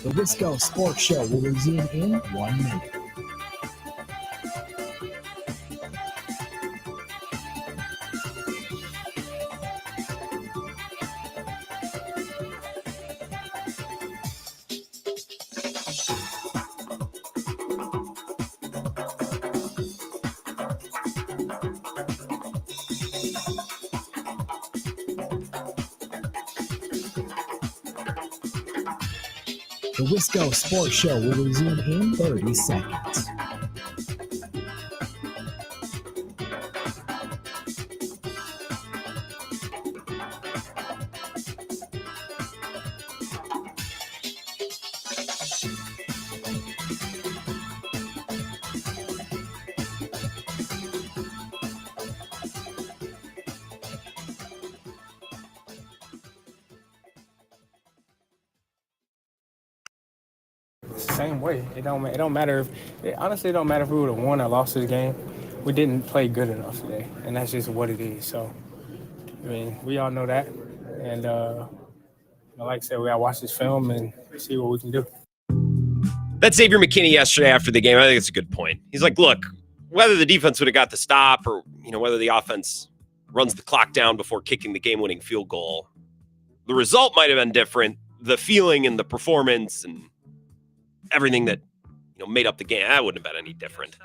S4: The Wisco Sports Show will resume in 1 minute. The Wisco Sports Show will resume in 30 seconds.
S14: Same way. It don't matter honestly, it don't matter if we would have won or lost this game. We didn't play good enough today, and that's just what it is. So, I mean, we all know that, and like I said, we gotta watch this film and see what we can do.
S7: That's Xavier McKinney yesterday after the game. I think it's a good point. He's like, look, whether the defense would have got the stop or whether the offense runs the clock down before kicking the game-winning field goal, the result might have been different. The feeling and the performance and everything that made up the game, that wouldn't have been any different.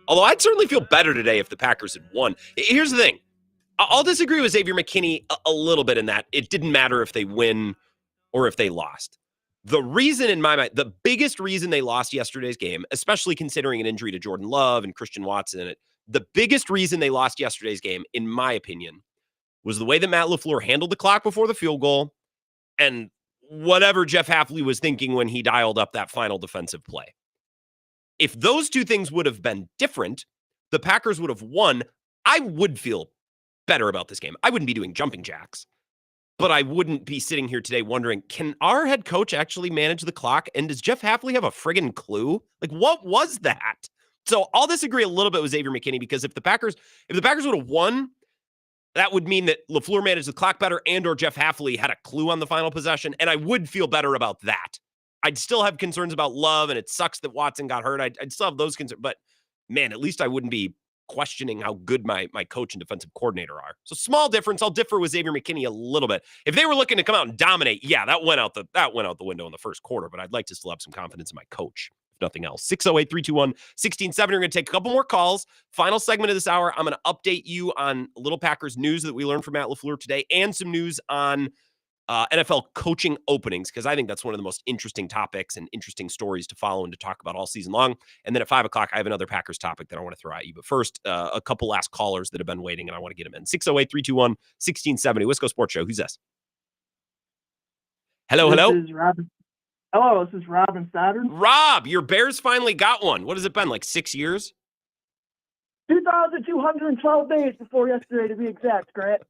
S7: Although I'd certainly feel better today if the Packers had won. Here's the thing. I'll disagree with Xavier McKinney a little bit in that it didn't matter if they win or if they lost. The reason in my mind, the biggest reason they lost yesterday's game, especially considering an injury to Jordan Love and Christian Watson in it, the biggest reason they lost yesterday's game, in my opinion, was the way that Matt LaFleur handled the clock before the field goal and whatever Jeff Hafley was thinking when he dialed up that final defensive play. If those two things would have been different, the Packers would have won. I would feel better about this game. I wouldn't be doing jumping jacks, but I wouldn't be sitting here today wondering, can our head coach actually manage the clock? And does Jeff Hafley have a friggin' clue? Like, what was that? So I'll disagree a little bit with Xavier McKinney because if the Packers would have won, that would mean that LaFleur managed the clock better and or Jeff Hafley had a clue on the final possession, and I would feel better about that. I'd still have concerns about Love, and it sucks that Watson got hurt. I'd still have those concerns, but man, at least I wouldn't be questioning how good my coach and defensive coordinator are. So small difference. I'll differ with Xavier McKinney a little bit. If they were looking to come out and dominate, yeah, that went out the window in the first quarter, but I'd like to still have some confidence in my coach, if nothing else. 608-321-1670. We're going to take a couple more calls. Final segment of this hour, I'm going to update you on Little Packers news that we learned from Matt LaFleur today and some news on NFL coaching openings, because I think that's one of the most interesting topics and interesting stories to follow and to talk about all season long. And then at 5 o'clock, I have another Packers topic that I want to throw at you. But first, a couple last callers that have been waiting, and I want to get them in. 608-321-1670. Wisco Sports Show. Who's this? Hello.
S15: This is Robin. Hello, this is Robin Saturn.
S7: Rob, your Bears finally got one. What has it been, like 6 years?
S15: 2,212 days before yesterday, to be exact, Grant.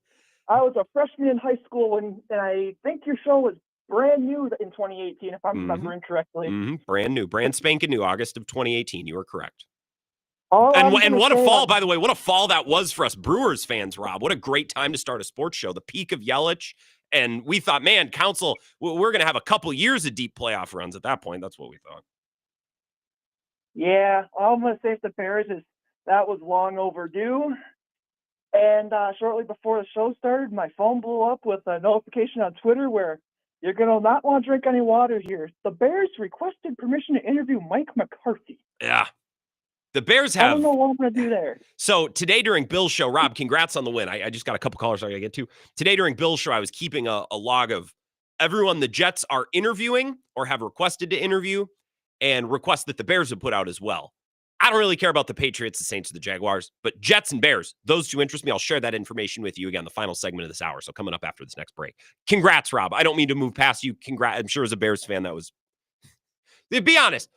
S15: I was a freshman in high school, and I think your show was brand new in 2018, if I'm remembering correctly.
S7: Brand new, brand spanking new, August of 2018. You are correct.
S15: And
S7: what a fall, by the way, what a fall that was for us Brewers fans, Rob. What a great time to start a sports show. The peak of Yelich. And we thought, man, Council, we're going to have a couple years of deep playoff runs at that point. That's what we thought.
S15: Yeah, all I'm going to say for the Bears is that was long overdue. And shortly before the show started, my phone blew up with a notification on Twitter where you're going to not want to drink any water here. The Bears requested permission to interview Mike McCarthy.
S7: Yeah. The Bears have.
S15: I don't know what I'm going to do there.
S7: So today during Bill's show, Rob, congrats on the win. I just got a couple callers I got to get to. Today during Bill's show, I was keeping a log of everyone the Jets are interviewing or have requested to interview and requests that the Bears have put out as well. I don't really care about the Patriots, the Saints, or the Jaguars, but Jets and Bears, those two interest me. I'll share that information with you again, the final segment of this hour. So coming up after this next break. Congrats, Rob. I don't mean to move past you. Congrats. I'm sure as a Bears fan, that was, be honest,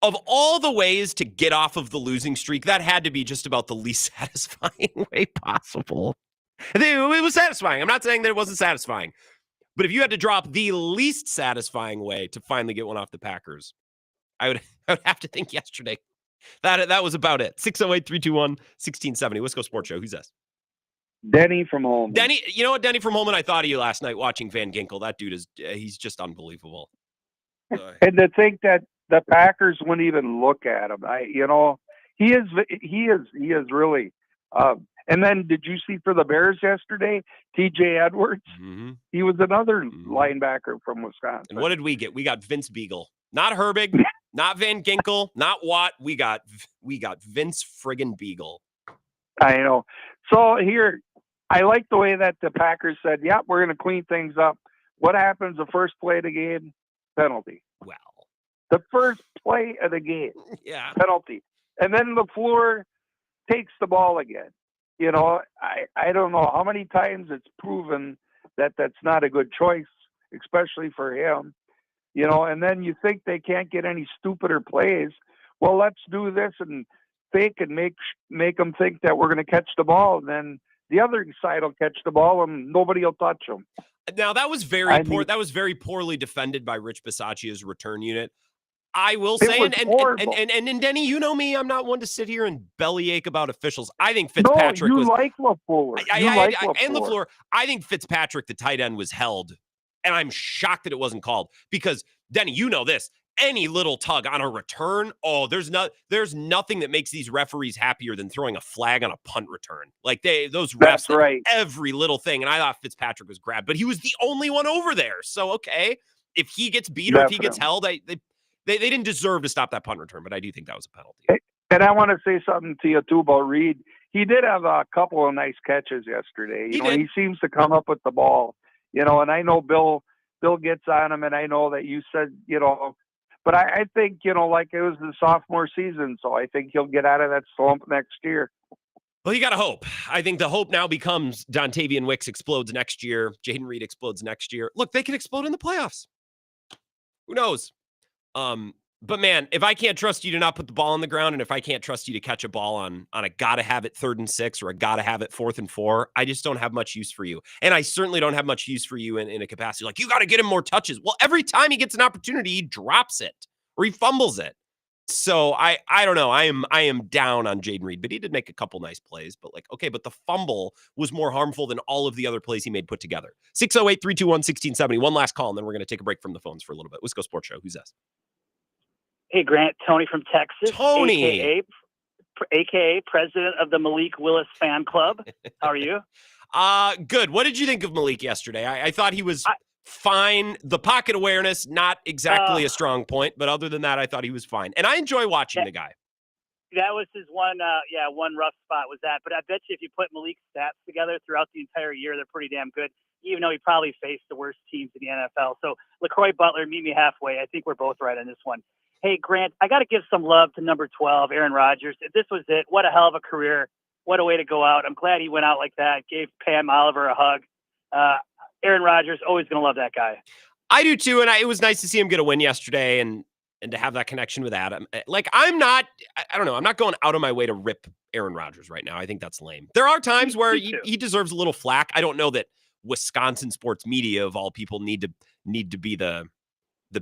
S7: of all the ways to get off of the losing streak, that had to be just about the least satisfying way possible. It was satisfying. I'm not saying that it wasn't satisfying, but if you had to drop the least satisfying way to finally get one off the Packers, I would have to think yesterday. That was about it. 608-321-1670. Wisco Sports Show. Who's this?
S16: Denny from Holman.
S7: Denny, you know what, Denny from Holman? I thought of you last night watching Van Ginkel. That dude he's just unbelievable.
S16: And to think that the Packers wouldn't even look at him, he is really. And then did you see for the Bears yesterday, T.J. Edwards?
S7: Mm-hmm.
S16: He was another linebacker from Wisconsin.
S7: And what did we get? We got Vince Beagle, not Herbig, not Van Ginkel, not Watt. We got Vince friggin' Beagle.
S16: I know. So here, I like the way that the Packers said, "Yeah, we're going to clean things up." What happens the first play of the game? Penalty.
S7: Well,
S16: the first play of the game,
S7: yeah,
S16: penalty, and then LaFleur takes the ball again. I don't know how many times it's proven that that's not a good choice, especially for him. And then you think they can't get any stupider plays. Well, let's do this and fake and make them think that we're going to catch the ball, and then the other side will catch the ball and nobody will touch them.
S7: Now that was very poor. That was very poorly defended by Rich Bisaccia's return unit. I will say, and Denny, you know me, I'm not one to sit here and bellyache about officials. I think Fitzpatrick was
S16: like LaFleur.
S7: And LaFleur. I think Fitzpatrick, the tight end, was held, and I'm shocked that it wasn't called because Denny, you know this. Any little tug on a return, there's nothing that makes these referees happier than throwing a flag on a punt return. Like those refs,
S16: that's right.
S7: Every little thing. And I thought Fitzpatrick was grabbed, but he was the only one over there. So okay, if he gets beat or if he gets held, they didn't deserve to stop that punt return, but I do think that was a penalty.
S16: And I want to say something to you too about Reed. He did have a couple of nice catches yesterday. He seems to come up with the ball. And I know Bill gets on him, and I know that you said but I think, like it was the sophomore season, so I think he'll get out of that slump next year.
S7: Well, you got to hope. I think the hope now becomes Dontavian Wicks explodes next year. Jaden Reed explodes next year. Look, they could explode in the playoffs. Who knows? But man, if I can't trust you to not put the ball on the ground, and if I can't trust you to catch a ball on a gotta have it 3rd and 6 or a gotta have it 4th and 4, I just don't have much use for you. And I certainly don't have much use for you in a capacity like you got to get him more touches. Well, every time he gets an opportunity, he drops it or he fumbles it. So I don't know. I am down on Jaden Reed, but he did make a couple nice plays. But but the fumble was more harmful than all of the other plays he made put together. 608-321-1670. One last call, and then we're going to take a break from the phones for a little bit. Wisco Sports Show. Who's this?
S17: Hey, Grant, Tony from Texas.
S7: Tony.
S17: AKA president of the Malik Willis fan club. How are you?
S7: Good. What did you think of Malik yesterday? I thought he was fine. The pocket awareness, not exactly a strong point, but other than that, I thought he was fine. And I enjoy watching the guy.
S17: That was his one rough spot was that. But I bet you if you put Malik's stats together throughout the entire year, they're pretty damn good, even though he probably faced the worst teams in the NFL. So LaCroix Butler, meet me halfway. I think we're both right on this one. Hey, Grant, I got to give some love to number 12, Aaron Rodgers. If this was it, what a hell of a career. What a way to go out. I'm glad he went out like that, gave Pam Oliver a hug. Aaron Rodgers, always going to love that guy.
S7: I do too, and it was nice to see him get a win yesterday and to have that connection with Adam. I'm not going out of my way to rip Aaron Rodgers right now. I think that's lame. There are times where he deserves a little flack. I don't know that Wisconsin sports media, of all people, need to be the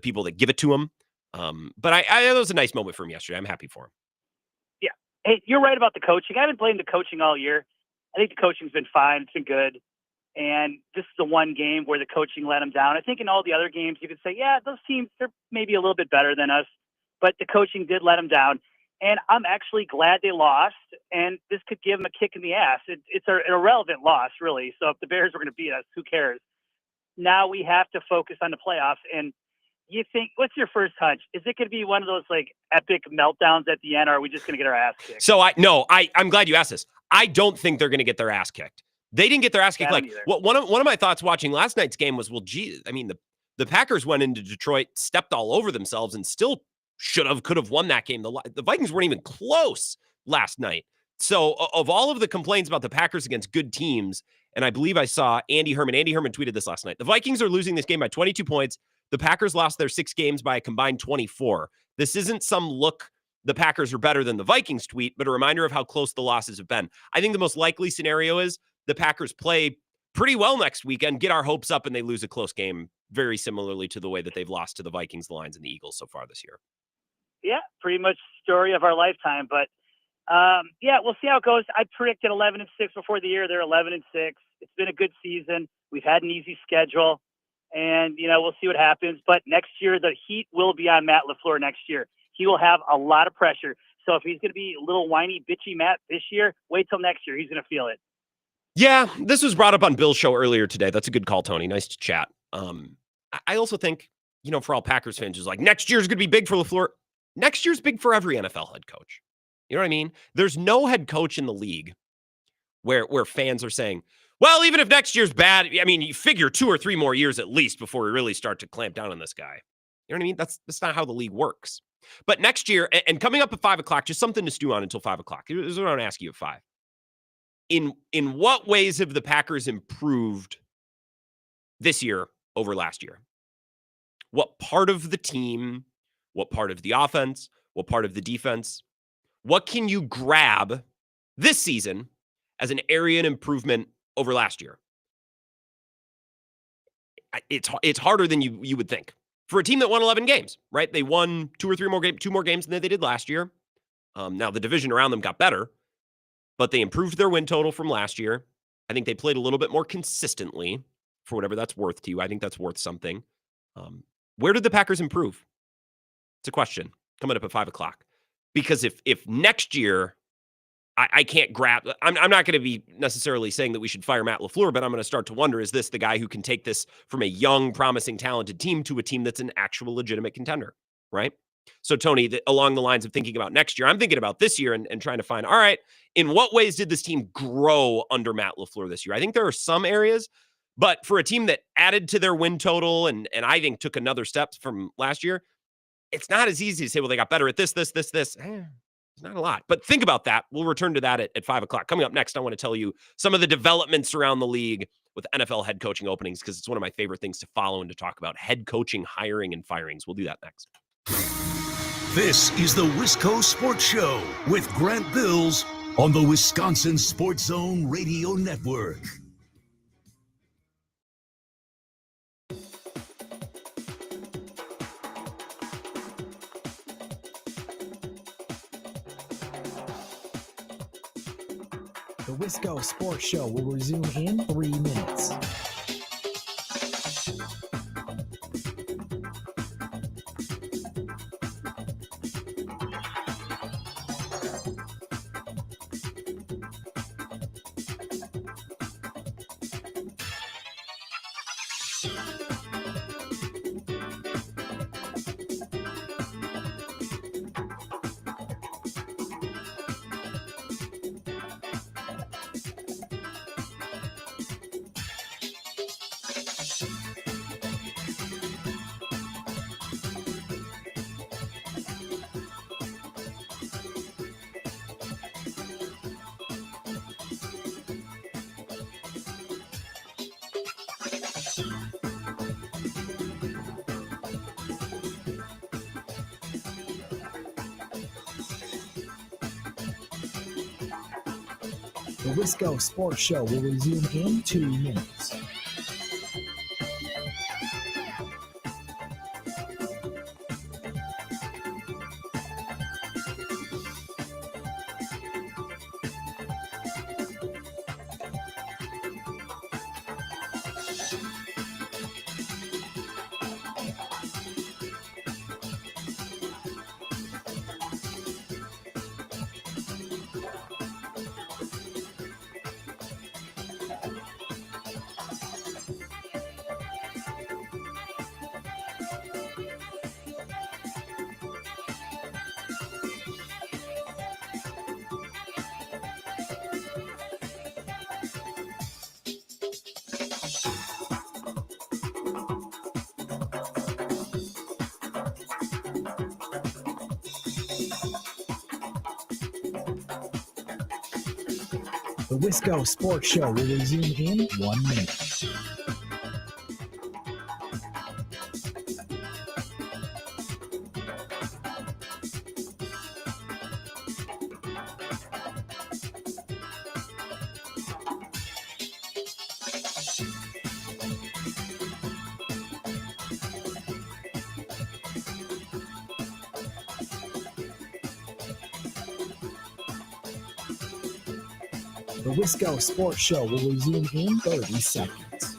S7: people that give it to him. But it was a nice moment for him yesterday. I'm happy for him.
S17: Yeah. Hey, you're right about the coaching. I haven't blamed the coaching all year. I think the coaching's been fine. It's been good. And this is the one game where the coaching let him down. I think in all the other games, you could say, yeah, those teams, they're maybe a little bit better than us, but the coaching did let him down. And I'm actually glad they lost, and this could give them a kick in the ass. It's an irrelevant loss, really. So if the Bears were going to beat us, who cares? Now we have to focus on the playoffs. And you think, what's your first hunch? Is it going to be one of those epic meltdowns at the end, or are we just going to get our ass kicked?
S7: So I'm glad you asked this. I don't think they're going to get their ass kicked. They didn't get their ass kicked. One of my thoughts watching last night's game was, the Packers went into Detroit, stepped all over themselves, and still could have won that game. The Vikings weren't even close last night. So of all of the complaints about the Packers against good teams, and I believe I saw Andy Herman tweeted this last night. The Vikings are losing this game by 22 points. The Packers lost their 6 games by a combined 24. This isn't some look the Packers are better than the Vikings tweet, but a reminder of how close the losses have been. I think the most likely scenario is the Packers play pretty well next weekend, get our hopes up, and they lose a close game, very similarly to the way that they've lost to the Vikings, the Lions, and the Eagles so far this year.
S17: Yeah, pretty much story of our lifetime. But, we'll see how it goes. I predicted 11-6 before the year. They're 11-6. It's been a good season. We've had an easy schedule. and, we'll see what happens. But next year, the heat will be on Matt LaFleur next year. He will have a lot of pressure. So if he's going to be a little whiny, bitchy Matt this year, wait till next year. He's going to feel it.
S7: Yeah, this was brought up on Bill's show earlier today. That's a good call, Tony. Nice to chat. I also think, for all Packers fans, who's like, next year's going to be big for LaFleur. Next year's big for every NFL head coach. You know what I mean? There's no head coach in the league where fans are saying, well, even if next year's bad, you figure 2 or 3 more years at least before we really start to clamp down on this guy. You know what I mean? That's not how the league works. But next year, and coming up at 5 o'clock, just something to stew on until 5 o'clock. This is what I want to ask you at 5. In what ways have the Packers improved this year over last year? What part of the team, what part of the offense, what part of the defense, what can you grab this season as an area of improvement over last year? It's harder than you would think for a team that won 11 games, right? They won 2 more games than they did last year. Now the division around them got better, but they improved their win total from last year. I think they played a little bit more consistently, for whatever that's worth to you. I think that's worth something. Where did the Packers improve? It's a question coming up at 5 o'clock. Because if next year I can't grab, I'm not going to be necessarily saying that we should fire Matt LaFleur, but I'm going to start to wonder, is this the guy who can take this from a young, promising, talented team to a team that's an actual legitimate contender, right? So, Tony, along the lines of thinking about next year, I'm thinking about this year and trying to find, all right, in what ways did this team grow under Matt LaFleur this year? I think there are some areas, but for a team that added to their win total and I think took another step from last year, it's not as easy to say, well, they got better at this. It's not a lot. But think about that. We'll return to that at 5 o'clock. Coming up next, I want to tell you some of the developments around the league with NFL head coaching openings, because it's one of my favorite things to follow and to talk about, head coaching, hiring, and firings. We'll do that next.
S6: This is the Wisco Sports Show with Grant Bills on the Wisconsin Sports Zone Radio Network.
S4: The Wisco Sports Show will resume in 3 minutes. The Wisco Sports Show will resume in 2 minutes. The Wisco Sports Show will resume in 1 minute. The Wisco Sports Show will resume in 30 seconds.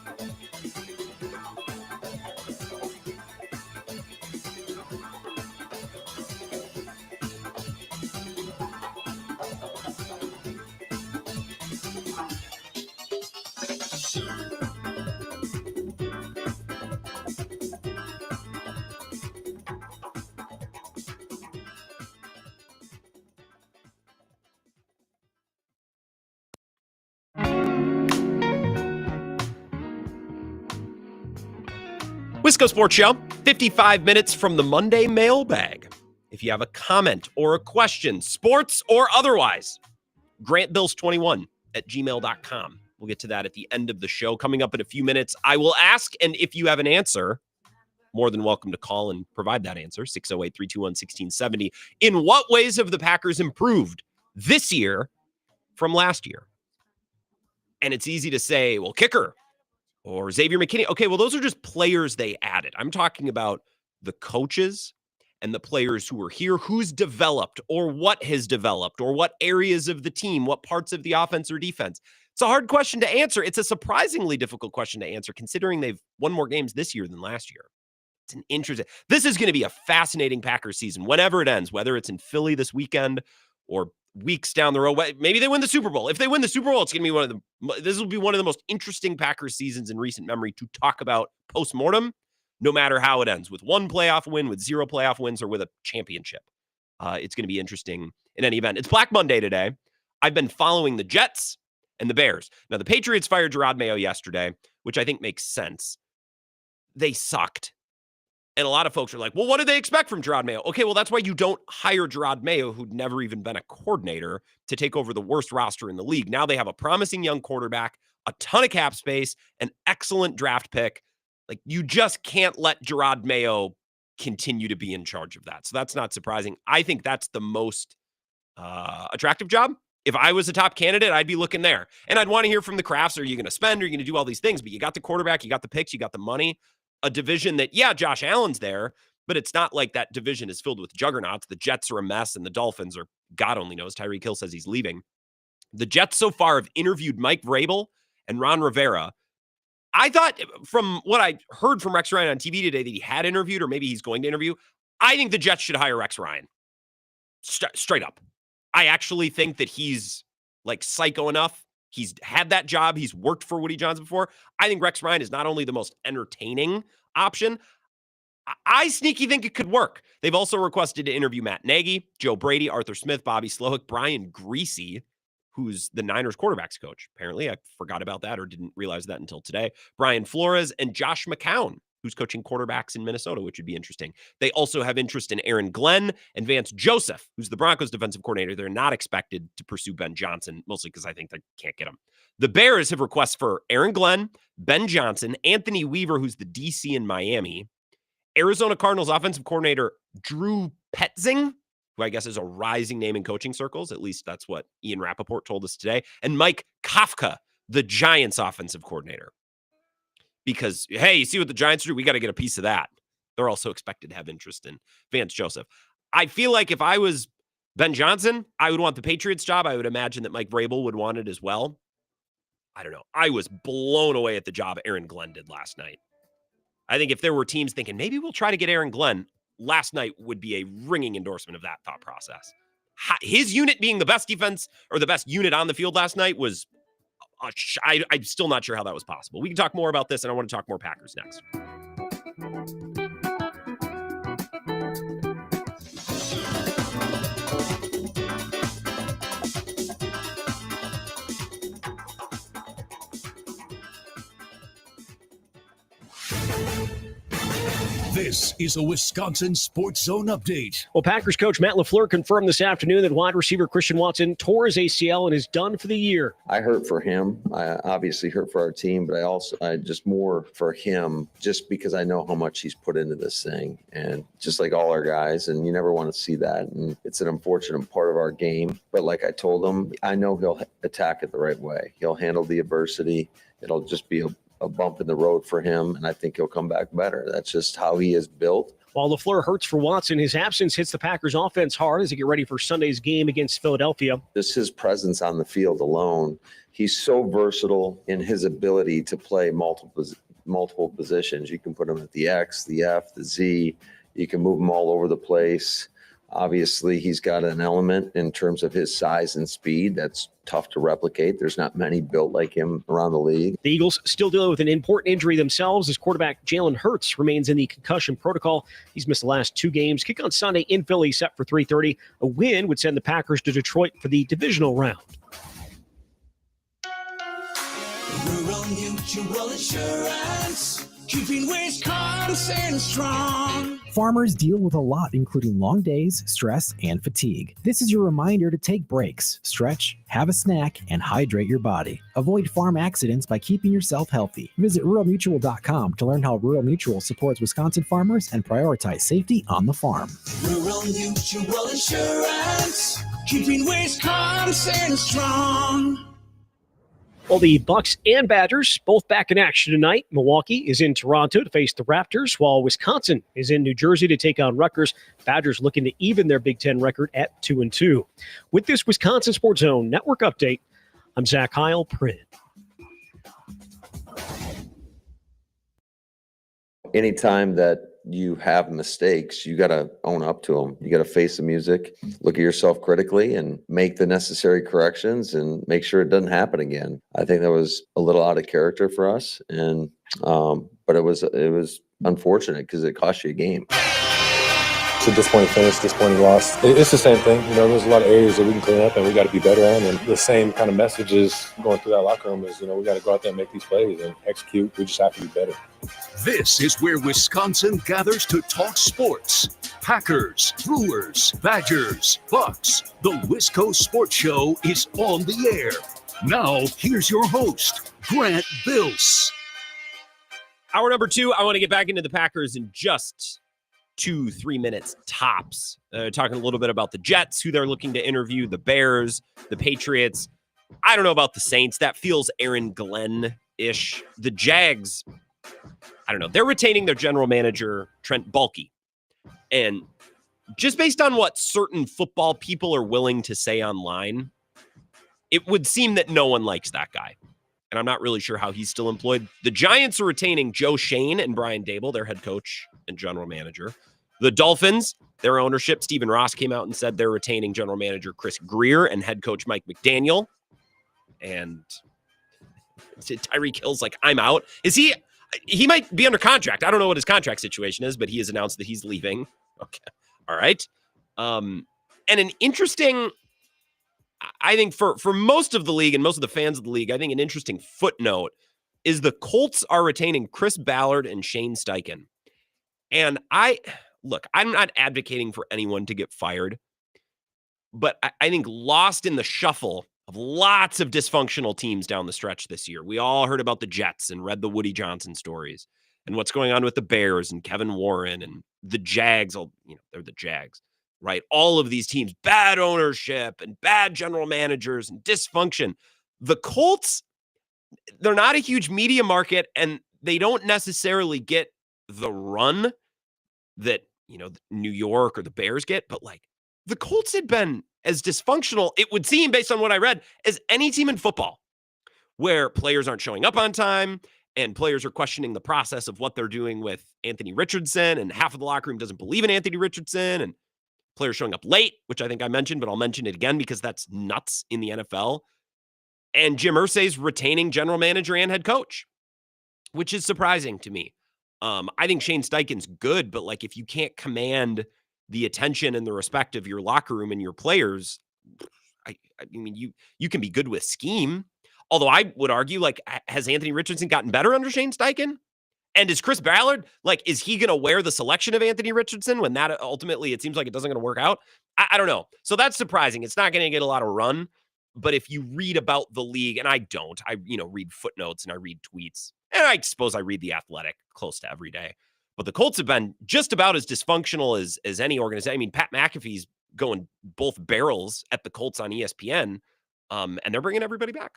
S7: Wisco Sports Show, 55 minutes from the Monday mailbag. If you have a comment or a question, sports or otherwise, grantbills21@gmail.com. We'll get to that at the end of the show. Coming up in a few minutes, I will ask, and if you have an answer, more than welcome to call and provide that answer, 608-321-1670. In what ways have the Packers improved this year from last year? And it's easy to say, well, kicker or Xavier McKinney. Okay, well, those are just players they added. I'm talking about the coaches and the players who are here, who's developed or what has developed or what areas of the team, what parts of the offense or defense. It's a hard question to answer. It's a surprisingly difficult question to answer considering they've won more games this year than last year. It's an interesting. This is going to be a fascinating Packers season, whenever it ends, whether it's in Philly this weekend or weeks down the road. Maybe they win the Super Bowl. If they win the Super Bowl, it's going to be this will be one of the most interesting Packers seasons in recent memory to talk about post-mortem, no matter how it ends, with one playoff win, with 0 playoff wins, or with a championship. It's going to be interesting in any event. It's Black Monday today. I've been following the Jets and the Bears. Now, the Patriots fired Gerard Mayo yesterday, which I think makes sense. They sucked. And a lot of folks are like, well, what do they expect from Gerard Mayo? Okay, well, that's why you don't hire Gerard Mayo, who'd never even been a coordinator, to take over the worst roster in the league. Now they have a promising young quarterback, a ton of cap space, an excellent draft pick. Like, you just can't let Gerard Mayo continue to be in charge of that. So that's not surprising. I think that's the most attractive job. If I was a top candidate, I'd be looking there. And I'd want to hear from the Crafts. Are you going to spend? Are you going to do all these things? But you got the quarterback, you got the picks, you got the money. A division that, yeah, Josh Allen's there, but it's not like that division is filled with juggernauts. The Jets are a mess, and the Dolphins are, God only knows. Tyreek Hill says he's leaving. The Jets so far have interviewed Mike Vrabel and Ron Rivera. I thought, from what I heard from Rex Ryan on TV today, that he had interviewed, or maybe he's going to interview. I think the Jets should hire Rex Ryan. Straight up. I actually think that he's like psycho enough. He's had that job. He's worked for Woody Johnson before. I think Rex Ryan is not only the most entertaining option, I sneaky think it could work. They've also requested to interview Matt Nagy, Joe Brady, Arthur Smith, Bobby Slowick, Brian Greasy, who's the Niners quarterbacks coach. Apparently, I forgot about that or didn't realize that until today. Brian Flores and Josh McCown, who's coaching quarterbacks in Minnesota, which would be interesting. They also have interest in Aaron Glenn and Vance Joseph, who's the Broncos defensive coordinator. They're not expected to pursue Ben Johnson, mostly because I think they can't get him. The Bears have requests for Aaron Glenn, Ben Johnson, Anthony Weaver, who's the DC in Miami, Arizona Cardinals offensive coordinator Drew Petzing, who I guess is a rising name in coaching circles. At least that's what Ian Rappaport told us today. And Mike Kafka, the Giants offensive coordinator. Because, hey, you see what the Giants do? We got to get a piece of that. They're also expected to have interest in Vance Joseph. I feel like if I was Ben Johnson, I would want the Patriots job. I would imagine that Mike Vrabel would want it as well. I don't know. I was blown away at the job Aaron Glenn did last night. I think if there were teams thinking, maybe we'll try to get Aaron Glenn, last night would be a ringing endorsement of that thought process. His unit being the best defense or the best unit on the field last night was I'm still not sure how that was possible. We can talk more about this, and I want to talk more Packers next.
S6: This is a Wisconsin Sports Zone update.
S1: Well, Packers coach Matt LaFleur confirmed this afternoon that wide receiver Christian Watson tore his ACL and is done for the year.
S2: I hurt for him. I obviously hurt for our team, but I just more for him just because I know how much he's put into this thing, and just like all our guys, and you never want to see that. And it's an unfortunate part of our game. But like I told him, I know he'll attack it the right way. He'll handle the adversity. It'll just be a bump in the road for him, and I think he'll come back better. That's just how he is built.
S1: While LaFleur hurts for Watson, his absence hits the Packers offense hard as they get ready for Sunday's game against Philadelphia.
S2: Just his presence on the field alone, he's so versatile in his ability to play multiple positions. You can put him at the X, the F, the Z. You can move him all over the place. Obviously, he's got an element in terms of his size and speed that's tough to replicate. There's not many built like him around the league.
S1: The Eagles still dealing with an important injury themselves as quarterback Jalen Hurts remains in the concussion protocol. He's missed the last 2 games. Kick on Sunday in Philly set for 3:30. A win would send the Packers to Detroit for the divisional round.
S3: Rural Mutual Insurance. keeping Wisconsin strong.
S4: Farmers deal with a lot, including long days, stress, and fatigue. This is your reminder to take breaks, stretch, have a snack, and hydrate your body. Avoid farm accidents by keeping yourself healthy. Visit ruralmutual.com to learn how Rural Mutual supports Wisconsin farmers and prioritize safety on the farm.
S3: Rural Mutual Insurance, keeping Wisconsin strong.
S1: Well, the Bucks and Badgers both back in action tonight. Milwaukee is in Toronto to face the Raptors, while Wisconsin is in New Jersey to take on Rutgers. Badgers looking to even their Big Ten record at 2-2. With this Wisconsin Sports Zone Network update, I'm Zach Heil, Print.
S2: Anytime that you have mistakes, you got to own up to them. You got to face the music, look at yourself critically, and make the necessary corrections and make sure it doesn't happen again. I think that was a little out of character for us, and but it was unfortunate because it cost you a game.
S5: It's a disappointing finish, disappointing loss. It's the same thing. There's a lot of areas that we can clean up and we got to be better on. And the same kind of messages going through that locker room is, we got to go out there and make these plays and execute. We just have to be better.
S6: This is where Wisconsin gathers to talk sports. Packers, Brewers, Badgers, Bucks. The Wisco Sports Show is on the air. Now, here's your host, Grant Bills.
S7: Hour number 2, I want to get back into the Packers in just 2-3 minutes tops. Talking a little bit about the Jets, who they're looking to interview, the Bears, the Patriots. I don't know about the Saints. That feels Aaron Glenn-ish. The Jags, I don't know. They're retaining their general manager, Trent Baalke. And just based on what certain football people are willing to say online, it would seem that no one likes that guy. And I'm not really sure how he's still employed. The Giants are retaining Joe Shane and Brian Dable, their head coach and general manager. The Dolphins, their ownership, Stephen Ross came out and said they're retaining general manager Chris Greer and head coach Mike McDaniel. And Tyreek Hill's like, I'm out. He might be under contract. I don't know what his contract situation is, but he has announced that he's leaving. Okay. All right. And an interesting, I think for most of the league and most of the fans of the league, I think an interesting footnote is the Colts are retaining Chris Ballard and Shane Steichen. And I'm not advocating for anyone to get fired, but I think lost in the shuffle of lots of dysfunctional teams down the stretch this year. We all heard about the Jets and read the Woody Johnson stories and what's going on with the Bears and Kevin Warren and the Jags. They're the Jags, right? All of these teams, bad ownership and bad general managers and dysfunction. The Colts, they're not a huge media market and they don't necessarily get the run that, New York or the Bears get, but the Colts had been as dysfunctional, it would seem based on what I read, as any team in football, where players aren't showing up on time and players are questioning the process of what they're doing with Anthony Richardson, and half of the locker room doesn't believe in Anthony Richardson, and players showing up late, which I think I mentioned, but I'll mention it again because that's nuts in the NFL. And Jim Irsay's retaining general manager and head coach, which is surprising to me. I think Shane Steichen's good, but if you can't command the attention and the respect of your locker room and your players, I mean, you can be good with scheme. Although I would argue, has Anthony Richardson gotten better under Shane Steichen? And is Chris Ballard, is he going to wear the selection of Anthony Richardson when that ultimately it seems like it doesn't going to work out? I don't know. So that's surprising. It's not going to get a lot of run. But if you read about the league, and I don't, I read footnotes and I read tweets, and I suppose I read The Athletic close to every day. But the Colts have been just about as dysfunctional as any organization. I mean, Pat McAfee's going both barrels at the Colts on ESPN, and they're bringing everybody back,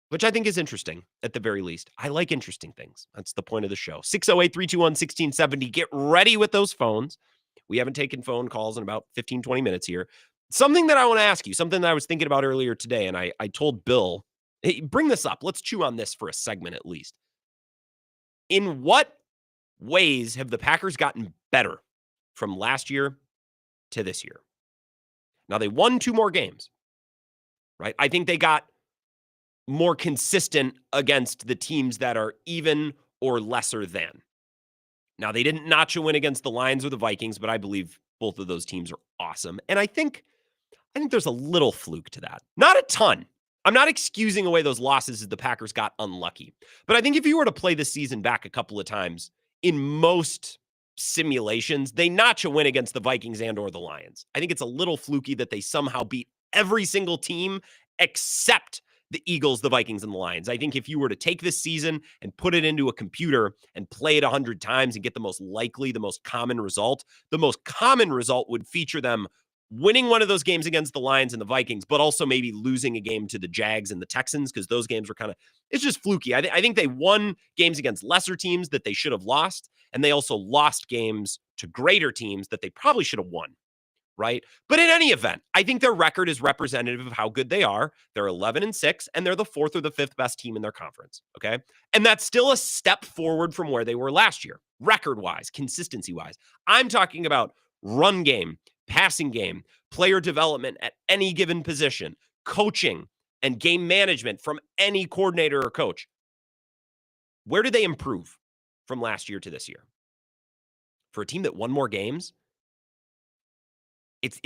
S7: which I think is interesting at the very least. I like interesting things. That's the point of the show. 608-321-1670. Get ready with those phones. We haven't taken phone calls in about 15, 20 minutes here. Something that I want to ask you, something that I was thinking about earlier today, and I told Bill, hey, bring this up. Let's chew on this for a segment at least. In what ways have the Packers gotten better from last year to this year? Now, they won 2 more games, right? I think they got more consistent against the teams that are even or lesser than. Now, they didn't notch a win against the Lions or the Vikings, but I believe both of those teams are awesome. And I think there's a little fluke to that. Not a ton. I'm not excusing away those losses as the Packers got unlucky. But I think if you were to play this season back a couple of times, in most simulations, they notch a win against the Vikings and or the Lions. I think it's a little fluky that they somehow beat every single team except the Eagles, the Vikings, and the Lions. I think if you were to take this season and put it into a computer and play it 100 times and get the most likely, the most common result, the most common result would feature them winning one of those games against the Lions and the Vikings, but also maybe losing a game to the Jags and the Texans, because those games were kind of, it's just fluky. I think they won games against lesser teams that they should have lost, and they also lost games to greater teams that they probably should have won, right? But in any event, I think their record is representative of how good they are. They're 11-6, and they're the 4th or the 5th best team in their conference, okay? And that's still a step forward from where they were last year, record-wise, consistency-wise. I'm talking about run game, passing game, player development at any given position, coaching, and game management from any coordinator or coach. Where did they improve from last year to this year? For a team that won more games, it's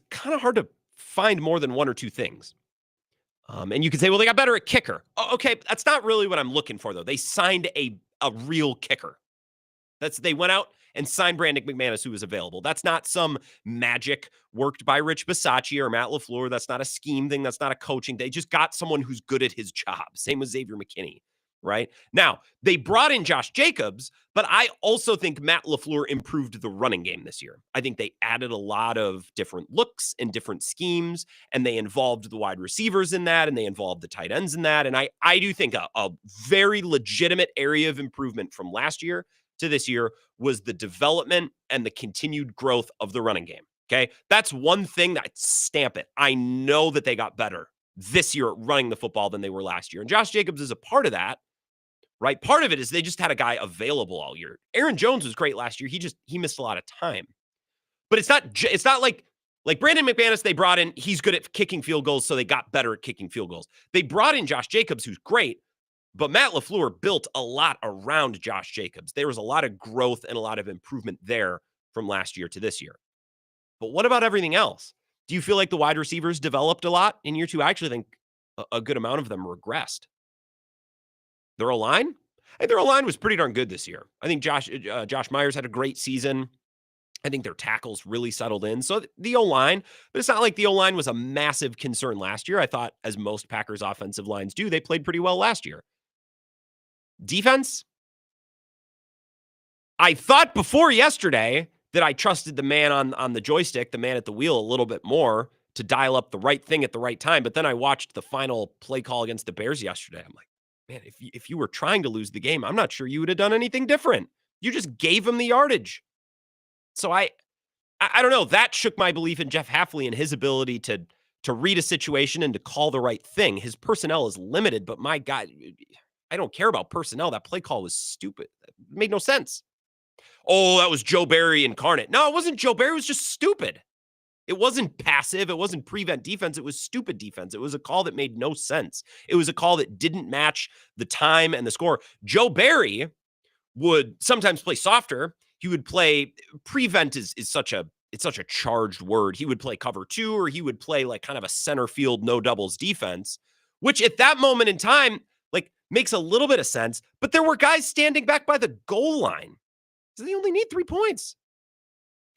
S7: kind of hard to find more than one or two things. And you can say, well, they got better at kicker. Oh, okay, that's not really what I'm looking for, though. They signed a real kicker. They went out and signed Brandon McManus, who was available. That's not some magic worked by Rich Bisaccia or Matt LaFleur. That's not a scheme thing. That's not a coaching. They just got someone who's good at his job. Same with Xavier McKinney, right? Now, they brought in Josh Jacobs, but I also think Matt LaFleur improved the running game this year. I think they added a lot of different looks and different schemes, and they involved the wide receivers in that, and they involved the tight ends in that. And I do think a very legitimate area of improvement from last year to this year was the development and the continued growth of the running game. Okay. That's one thing that stamp it. I know that they got better this year at running the football than they were last year. And Josh Jacobs is a part of that, right? Part of it is they just had a guy available all year. Aaron Jones was great last year. He missed a lot of time, but it's not like Brandon McManus, they brought in, he's good at kicking field goals. So they got better at kicking field goals. They brought in Josh Jacobs, who's great. But Matt LaFleur built a lot around Josh Jacobs. There was a lot of growth and a lot of improvement there from last year to this year. But what about everything else? Do you feel like the wide receivers developed a lot in year two? I actually think a good amount of them regressed. Their O-line? I think their O-line was pretty darn good this year. I think Josh Myers had a great season. I think their tackles really settled in. So the O-line, but it's not like the O-line was a massive concern last year. I thought, as most Packers offensive lines do, they played pretty well last year. Defense? I thought before yesterday that I trusted the man on the joystick, the man at the wheel, a little bit more to dial up the right thing at the right time. But then I watched the final play call against the Bears yesterday. I'm like, man, if you were trying to lose the game, I'm not sure you would have done anything different. You just gave him the yardage. So I don't know. That shook my belief in Jeff Hafley and his ability to read a situation and to call the right thing. His personnel is limited, but my God, I don't care about personnel. That play call was stupid. It made no sense. Oh, that was Joe Barry incarnate. No, it wasn't Joe Barry. It was just stupid. It wasn't passive. It wasn't prevent defense. It was stupid defense. It was a call that made no sense. It was a call that didn't match the time and the score. Joe Barry would sometimes play softer. He would play prevent is such a charged word. He would play cover 2, or he would play like kind of a center field, no doubles defense, which at that moment in time, like, makes a little bit of sense. But there were guys standing back by the goal line. So they only need 3 points.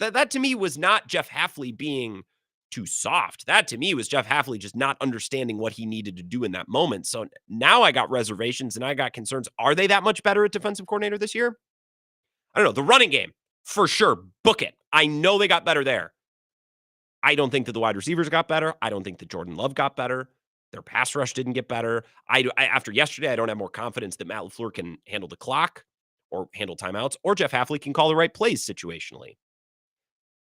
S7: That to me was not Jeff Hafley being too soft. That to me was Jeff Hafley just not understanding what he needed to do in that moment. So now I got reservations and I got concerns. Are they that much better at defensive coordinator this year? I don't know. The running game, for sure. Book it. I know they got better there. I don't think that the wide receivers got better. I don't think that Jordan Love got better. Their pass rush didn't get better. After yesterday, I don't have more confidence that Matt LaFleur can handle the clock or handle timeouts, or Jeff Hafley can call the right plays situationally.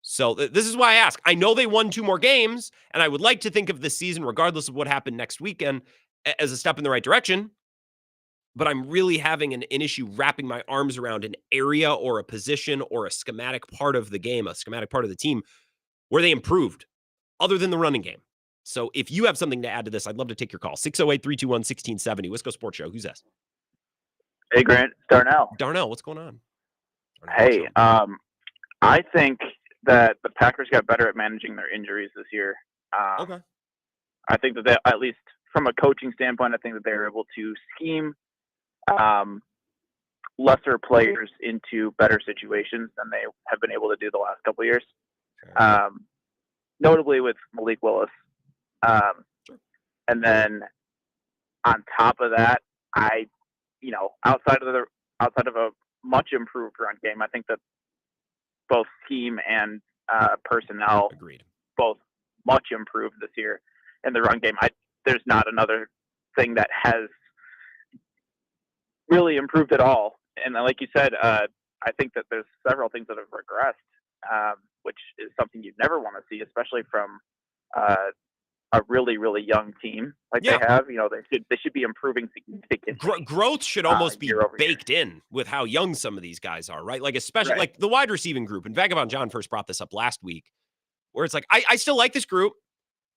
S7: So this is why I ask. I know they won 2 more games, and I would like to think of this season, regardless of what happened next weekend, as a step in the right direction. But I'm really having an issue wrapping my arms around an area or a position or a schematic part of the game, a schematic part of the team where they improved other than the running game. So if you have something to add to this, I'd love to take your call. 608-321-1670. Wisco Sports Show. Who's this?
S18: Hey, Grant. Darnell.
S7: Darnell, what's going on?
S18: Hey, I think that the Packers got better at managing their injuries this year.
S7: Okay.
S18: I think that they, at least from a coaching standpoint, I think that they were able to scheme lesser players into better situations than they have been able to do the last couple of years. Notably with Malik Willis. And then on top of that, outside of a much improved run game, I think that both team and personnel both much improved this year in the run game. There's not another thing that has really improved at all. And like you said, I think that there's several things that have regressed, which is something you'd never want to see, especially from a really, really young team like they have. They should be improving significantly.
S7: Growth should almost be baked in with how young some of these guys are, right? Like, especially like the wide receiving group. And Vagabond John first brought this up last week, where it's like, I still like this group.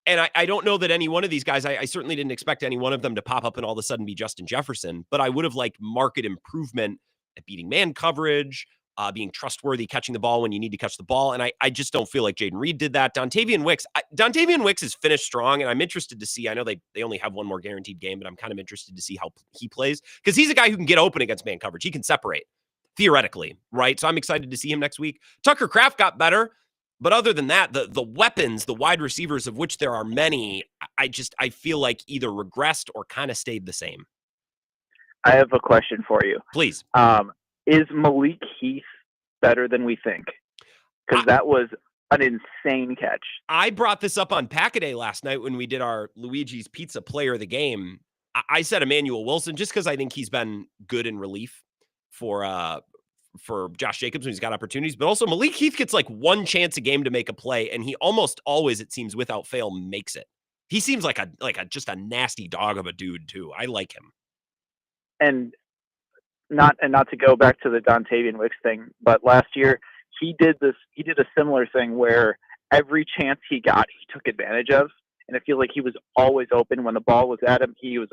S7: And I don't know that any one of these guys, I certainly didn't expect any one of them to pop up and all of a sudden be Justin Jefferson, but I would have liked market improvement at beating man coverage, being trustworthy, catching the ball when you need to catch the ball. And I just don't feel like Jaden Reed did that. Dontavian Wicks is finished strong, and I'm interested to see. I know they only have one more guaranteed game, but I'm kind of interested to see how he plays, because he's a guy who can get open against man coverage. He can separate, theoretically, right? So I'm excited to see him next week. Tucker Kraft got better. But other than that, the weapons, the wide receivers, of which there are many, I feel like either regressed or kind of stayed the same.
S18: I have a question for you.
S7: Please.
S18: Is Malik Heath better than we think? Because that was an insane catch.
S7: I brought this up on Pack-A-Day last night when we did our Luigi's Pizza Player of the Game. I said Emmanuel Wilson just because I think he's been good in relief for Josh Jacobs when he's got opportunities, but also Malik Heath gets like one chance a game to make a play, and he almost always, it seems, without fail, makes it. He seems like just a nasty dog of a dude too. I like him.
S18: And not to go back to the Dontavian Wicks thing, but last year he did a similar thing where every chance he got, he took advantage of, and I feel like he was always open when the ball was at him. He was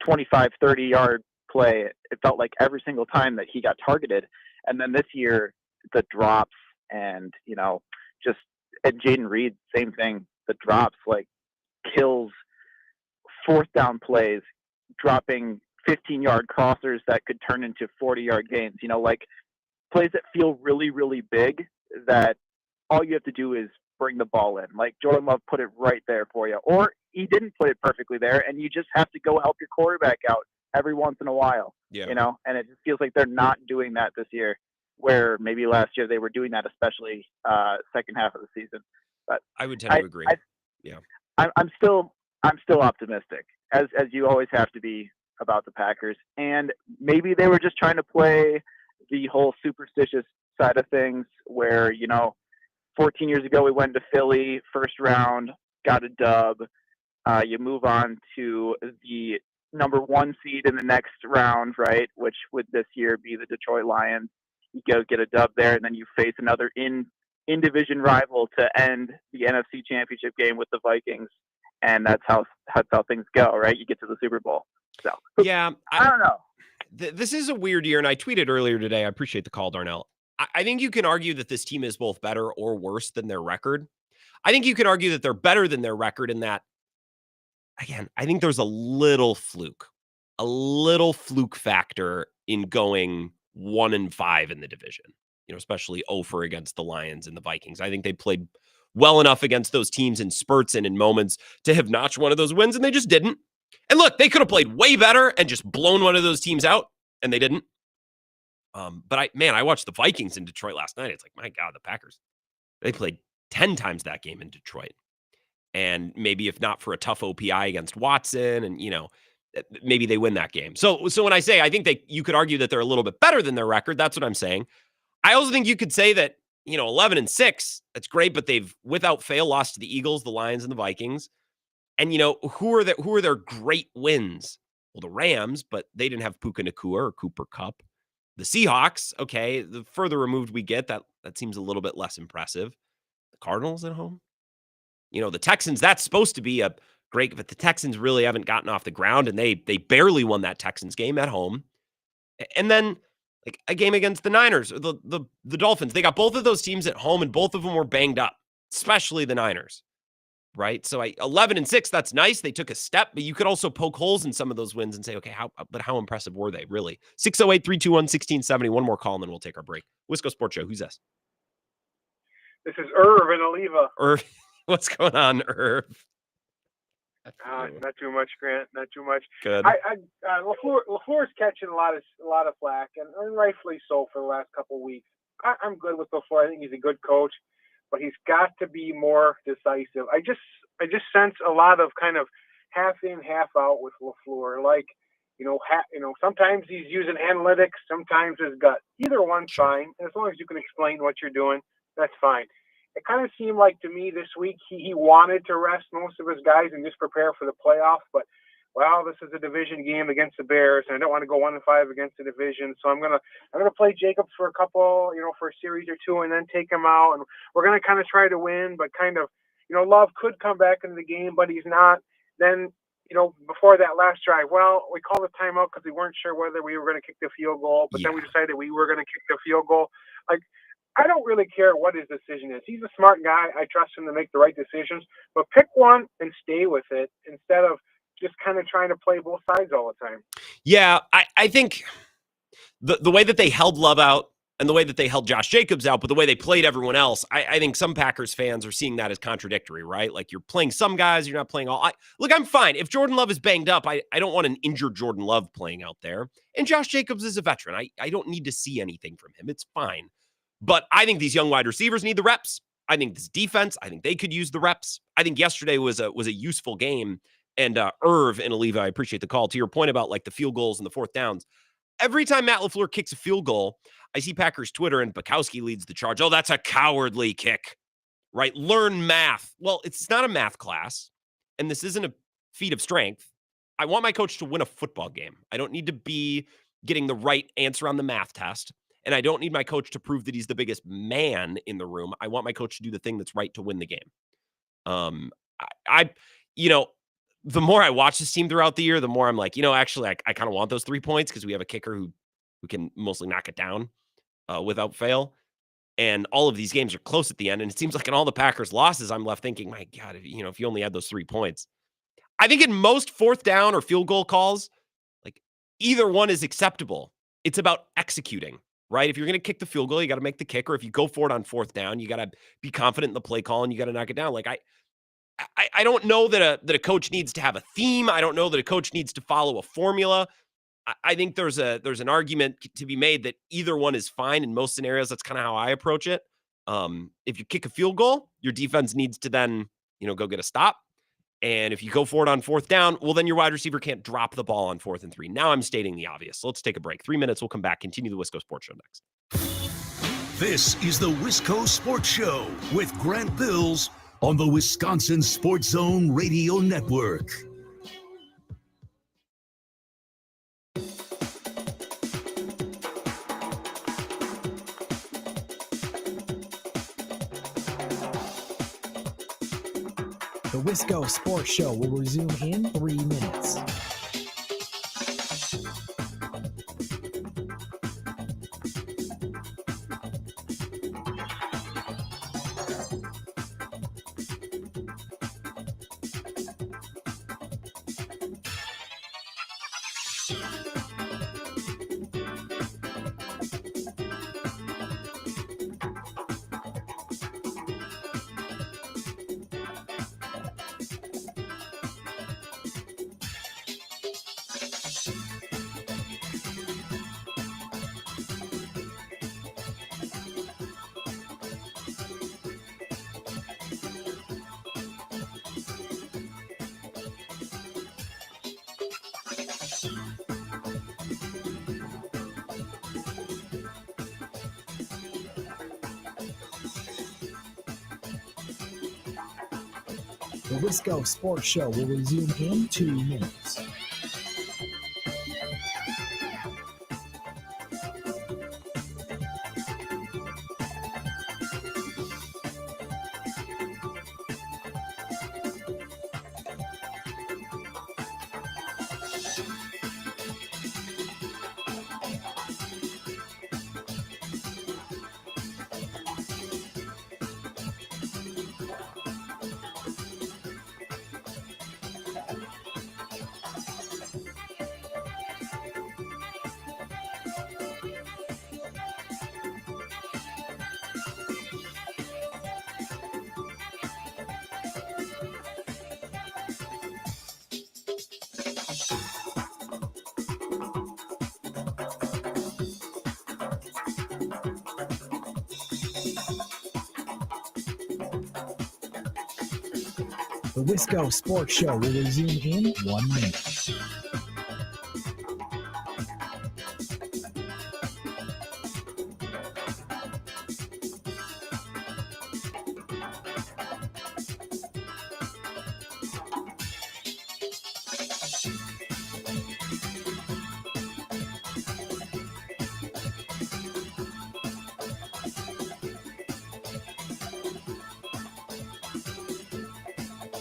S18: 25, 30-yard play. It felt like every single time that he got targeted. And then this year, the drops and Jaden Reed, same thing. The drops kills fourth down plays, dropping 15-yard crossers that could turn into 40-yard gains. Plays that feel really, really big, that all you have to do is bring the ball in. Like Jordan Love put it right there for you, or he didn't put it perfectly there, and you just have to go help your quarterback out every once in a while, and it just feels like they're not doing that this year, where maybe last year they were doing that, especially second half of the season. But
S7: I would tend to agree.
S18: I'm still optimistic, as you always have to be about the Packers, and maybe they were just trying to play the whole superstitious side of things, where 14 years ago we went to Philly, first round, got a dub. You move on to the number 1 seed in the next round, right? Which would this year be the Detroit Lions. You go get a dub there, and then you face another in-division rival to end the NFC Championship game with the Vikings, and that's how things go, right? You get to the Super Bowl. So
S7: yeah,
S18: I don't know.
S7: This is a weird year, and I tweeted earlier today. I appreciate the call, Darnell. I think you can argue that this team is both better or worse than their record. I think you can argue that they're better than their record in that, again, I think there's a little fluke factor in going 1-5 in the division, especially 0 against the Lions and the Vikings. I think they played well enough against those teams in spurts and in moments to have notched one of those wins, and they just didn't. And look, they could have played way better and just blown one of those teams out, and they didn't. But I watched the Vikings in Detroit last night. It's like, my God, the Packers, they played 10 times that game in Detroit. And maybe if not for a tough OPI against Watson, and maybe they win that game. So when I say I think you could argue that they're a little bit better than their record, that's what I'm saying. I also think you could say that 11-6, that's great, but they've without fail lost to the Eagles, the Lions, and the Vikings. And who are their great wins? Well, the Rams, but they didn't have Puka Nacua or Cooper Kupp. The Seahawks, okay, the further removed we get, that seems a little bit less impressive. The Cardinals at home. The Texans, that's supposed to be a great, but the Texans really haven't gotten off the ground, and they barely won that Texans game at home. And then like a game against the Niners or the Dolphins. They got both of those teams at home, and both of them were banged up, especially the Niners. right? So 11-6, that's nice. They took a step, but you could also poke holes in some of those wins and say, okay, how impressive were they really? 608-321-1670. One more call, and then we'll take our break. Wisco Sports Show. Who's this?
S19: This is Irv in Oliva.
S7: Irv, what's going on, Irv?
S19: Not too much, Grant. Not too much.
S7: Good.
S19: LaFleur's catching a lot of flack, and rightfully so for the last couple of weeks. I'm good with LaFleur. I think he's a good coach, but he's got to be more decisive. I just sense a lot of kind of half in, half out with LaFleur. Like, sometimes he's using analytics, sometimes his gut. Either one's fine. As long as you can explain what you're doing, that's fine. It kind of seemed like to me this week he wanted to rest most of his guys and just prepare for the playoffs. But, well, this is a division game against the Bears, and I don't want to go 1-5 against the division. So I'm gonna play Jacobs for a couple, for a series or two, and then take him out. And we're gonna kind of try to win, but kind of, Love could come back into the game, but he's not. Then, before that last drive, well, we called a timeout because we weren't sure whether we were going to kick the field goal, but then we decided we were going to kick the field goal. Like, I don't really care what his decision is. He's a smart guy. I trust him to make the right decisions. But pick one and stay with it instead of just kind of trying to play both sides all the time.
S7: Yeah, I think the way that they held Love out and the way that they held Josh Jacobs out, but the way they played everyone else, I think some Packers fans are seeing that as contradictory, right? Like, you're playing some guys, you're not playing all. Look, I'm fine. If Jordan Love is banged up, I don't want an injured Jordan Love playing out there. And Josh Jacobs is a veteran. I don't need to see anything from him. It's fine. But I think these young wide receivers need the reps. I think this defense, I think they could use the reps. I think yesterday was a useful game. And Irv and Oliva, I appreciate the call. To your point about like the field goals and the fourth downs, every time Matt LaFleur kicks a field goal, I see Packers Twitter and Bukowski leads the charge. Oh, that's a cowardly kick, right? Learn math. Well, it's not a math class, and this isn't a feat of strength. I want my coach to win a football game. I don't need to be getting the right answer on the math test. And I don't need my coach to prove that he's the biggest man in the room. I want my coach to do the thing that's right to win the game. The more I watch this team throughout the year, the more I'm like, actually, I kind of want those 3 points because we have a kicker who can mostly knock it down without fail. And all of these games are close at the end. And it seems like in all the Packers losses, I'm left thinking, my God, if you only had those 3 points. I think in most fourth down or field goal calls, like either one is acceptable. It's about executing. Right? If you're going to kick the field goal, you got to make the kick. Or if you go for it on fourth down, you got to be confident in the play call and you got to knock it down. Like I don't know that a coach needs to have a theme. I don't know that a coach needs to follow a formula. I think there's an argument to be made that either one is fine in most scenarios. That's kind of how I approach it. If you kick a field goal, your defense needs to then, go get a stop. And if you go for it on fourth down, well, then your wide receiver can't drop the ball on 4th and 3. Now I'm stating the obvious. So let's take a break. 3 minutes. We'll come back. Continue the Wisco Sports Show next.
S6: This is the Wisco Sports Show with Grant Bills on the Wisconsin Sports Zone Radio Network.
S4: The Wisco Sports Show will resume in 3 minutes. The Wisco Sports Show will resume in 2 minutes. The Wisco Sports Show will resume in 1 minute.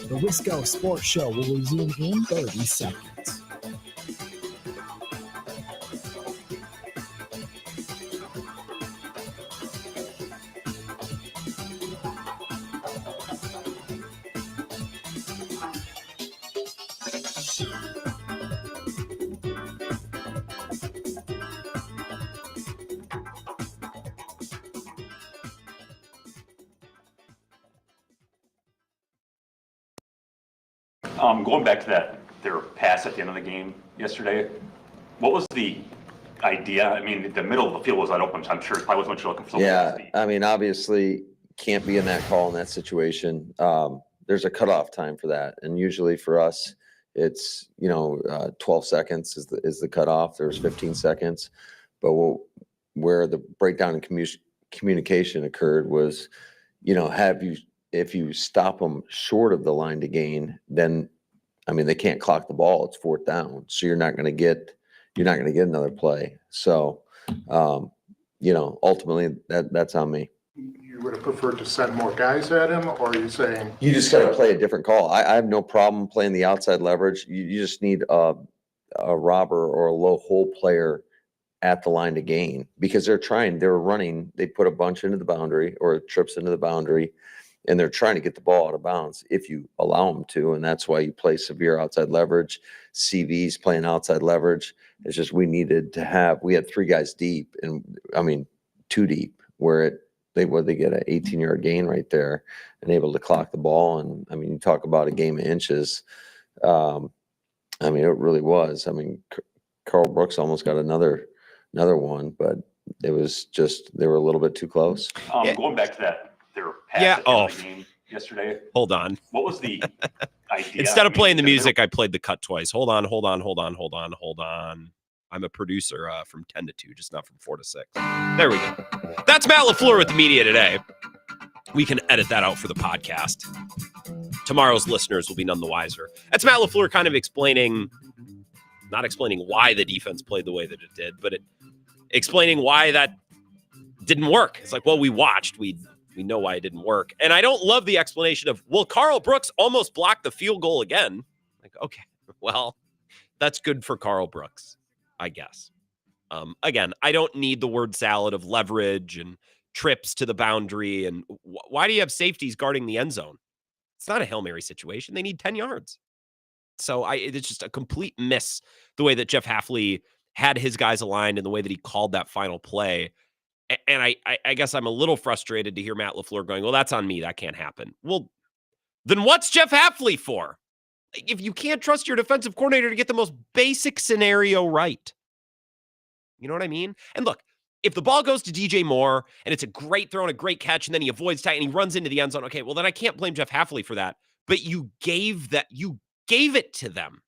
S4: The Wisco Sports Show will resume in 30 seconds.
S20: Going back to their pass at the end of the game yesterday, what was the idea? I mean, the middle of the field was wide open, so I'm sure it's probably wasn't what you're looking for.
S2: Yeah, I mean, obviously can't be in that call in that situation. There's a cutoff time for that, and usually for us, it's 12 seconds is the cutoff. There's 15 seconds, but where the breakdown in communication occurred was, if you stop them short of the line to gain, then I mean they can't clock the ball. It's 4th down, so you're not going to get another play. So, ultimately that's on me.
S21: You would have preferred to send more guys at him, or are you saying
S2: You just got to play a different call? I have no problem playing the outside leverage. You just need a robber or a low hole player at the line to gain, because they're running, they put a bunch into the boundary or trips into the boundary, and they're trying to get the ball out of bounds if you allow them to. And that's why you play severe outside leverage. CV's playing outside leverage. It's just we had 3 guys deep, and I mean 2 deep, where they get an 18-yard gain right there and able to clock the ball. And I mean, you talk about a game of inches. I mean, it really was. I mean, Carl Brooks almost got another one, but it was just they were a little bit too close.
S20: Going back to their pass at the end of the game yesterday.
S7: Hold on.
S20: What was the idea?
S7: Instead of playing the music, I played the cut twice. Hold on. I'm a producer from 10 to 2, just not from 4 to 6. There we go. That's Matt LaFleur with the media today. We can edit that out for the podcast. Tomorrow's listeners will be none the wiser. That's Matt LaFleur kind of not explaining why the defense played the way that it did, but explaining why that didn't work. It's like, well, we watched. We know why it didn't work. And I don't love the explanation of, well, Carl Brooks almost blocked the field goal again. Like, okay, well, that's good for Carl Brooks, I guess. Again, I don't need the word salad of leverage and trips to the boundary. And why do you have safeties guarding the end zone? It's not a Hail Mary situation. They need 10 yards. So it's just a complete miss the way that Jeff Hafley had his guys aligned and the way that he called that final play. And I guess I'm a little frustrated to hear Matt LaFleur going, well, that's on me. That can't happen. Well, then what's Jeff Hafley for? If you can't trust your defensive coordinator to get the most basic scenario right. You know what I mean? And look, if the ball goes to DJ Moore and it's a great throw and a great catch and then he avoids tight and he runs into the end zone, okay, well, then I can't blame Jeff Hafley for that. But you gave it to them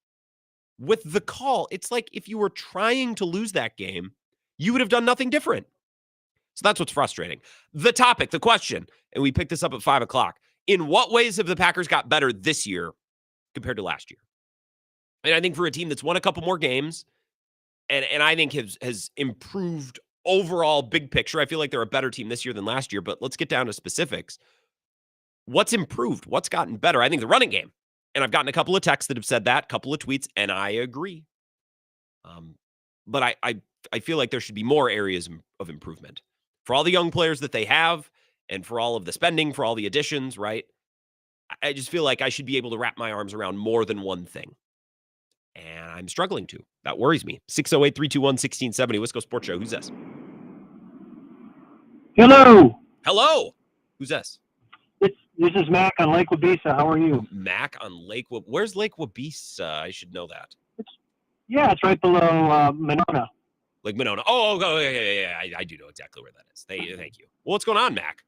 S7: with the call. It's like if you were trying to lose that game, you would have done nothing different. So that's what's frustrating. The topic, the question, and we picked this up at 5 o'clock. In what ways have the Packers got better this year compared to last year? And I think for a team that's won a couple more games and I think has improved overall big picture, I feel like they're a better team this year than last year. But let's get down to specifics. What's improved? What's gotten better? I think the running game. And I've gotten a couple of texts that have said that, a couple of tweets, and I agree. But I feel like there should be more areas of improvement. For all the young players that they have, and for all of the spending, for all the additions, right? I just feel like I should be able to wrap my arms around more than one thing. And I'm struggling to. That worries me. 608-321-1670, Wisco Sports Show. Who's this? Hello. Who's this?
S22: This is Mac on Lake Wabisa. How are you?
S7: Mac on Lake Wabisa. Where's Lake Wabisa? I should know that.
S22: It's right below Monona.
S7: Like Monona. Oh, yeah. I do know exactly where that is. Thank you. Well, what's going on, Mac?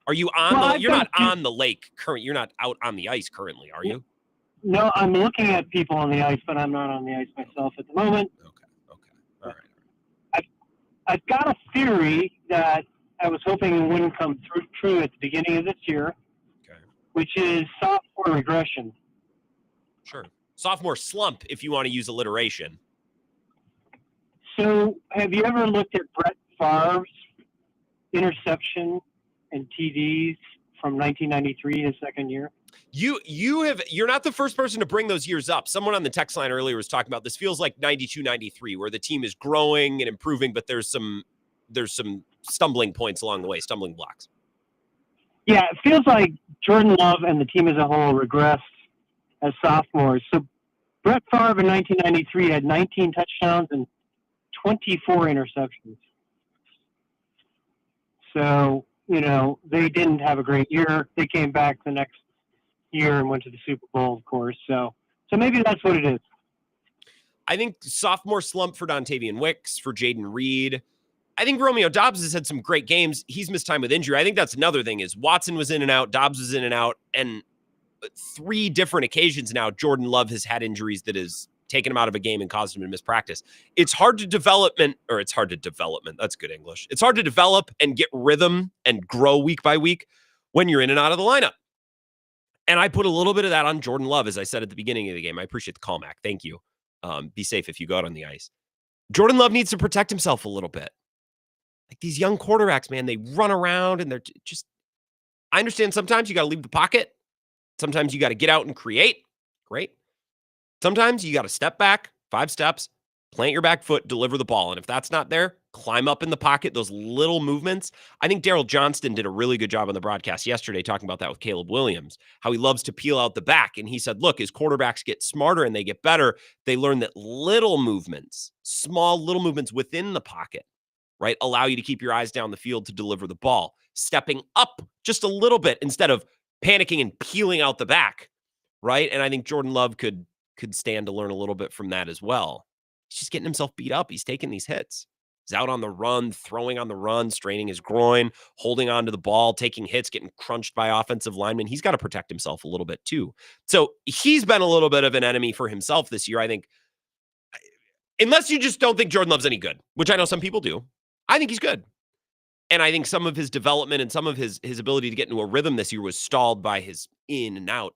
S7: Are you on
S22: Well,
S7: you're not on the lake current. You're not out on the ice currently, are you?
S22: No, I'm looking at people on the ice, but I'm not on the ice myself at the moment.
S7: All right.
S22: I've got a theory that I was hoping it wouldn't come true at the beginning of this year, which is sophomore regression.
S7: Sure. Sophomore slump, if you want to use alliteration.
S22: So, have you ever looked at Brett Favre's interception and TDs from 1993, his second year?
S7: You're not the first person to bring those years up. Someone on the text line earlier was talking about this feels like 92, 93, where the team is growing and improving, but there's some stumbling points along the way, stumbling blocks.
S22: Yeah, it feels like Jordan Love and the team as a whole regressed as sophomores. So Brett Favre in 1993 had 19 touchdowns and 24 interceptions. So, they didn't have a great year. They came back the next year and went to the Super Bowl, of course. So maybe that's what it is.
S7: I think sophomore slump for Dontavian Wicks, for Jaden Reed. I think Romeo Dobbs has had some great games. He's missed time with injury. I think that's another thing is Watson was in and out, Dobbs was in and out, and 3 different occasions now, Jordan Love has had injuries that has taken him out of a game and caused him to miss practice. It's hard to development. That's good English. It's hard to develop and get rhythm and grow week by week when you're in and out of the lineup. And I put a little bit of that on Jordan Love, as I said at the beginning of the game. I appreciate the call, Mac. Thank you. Be safe if you go out on the ice. Jordan Love needs to protect himself a little bit. Like these young quarterbacks, man, they run around and they're just, I understand sometimes you got to leave the pocket. Sometimes you got to get out and create. Great. Sometimes you got to step back, 5 steps, plant your back foot, deliver the ball. And if that's not there, climb up in the pocket, those little movements. I think Daryl Johnston did a really good job on the broadcast yesterday talking about that with Caleb Williams, how he loves to peel out the back. And he said, look, as quarterbacks get smarter and they get better, they learn that little movements, small little movements within the pocket, right, allow you to keep your eyes down the field to deliver the ball. Stepping up just a little bit instead of panicking and peeling out the back, right? And I think Jordan Love could stand to learn a little bit from that as well. He's just getting himself beat up. He's taking these hits. He's out on the run, throwing on the run, straining his groin, holding on to the ball, taking hits, getting crunched by offensive linemen. He's got to protect himself a little bit too. So he's been a little bit of an enemy for himself this year, I think. Unless you just don't think Jordan Love's any good, which I know some people do. I think he's good. And I think some of his development and some of his ability to get into a rhythm this year was stalled by his in and out,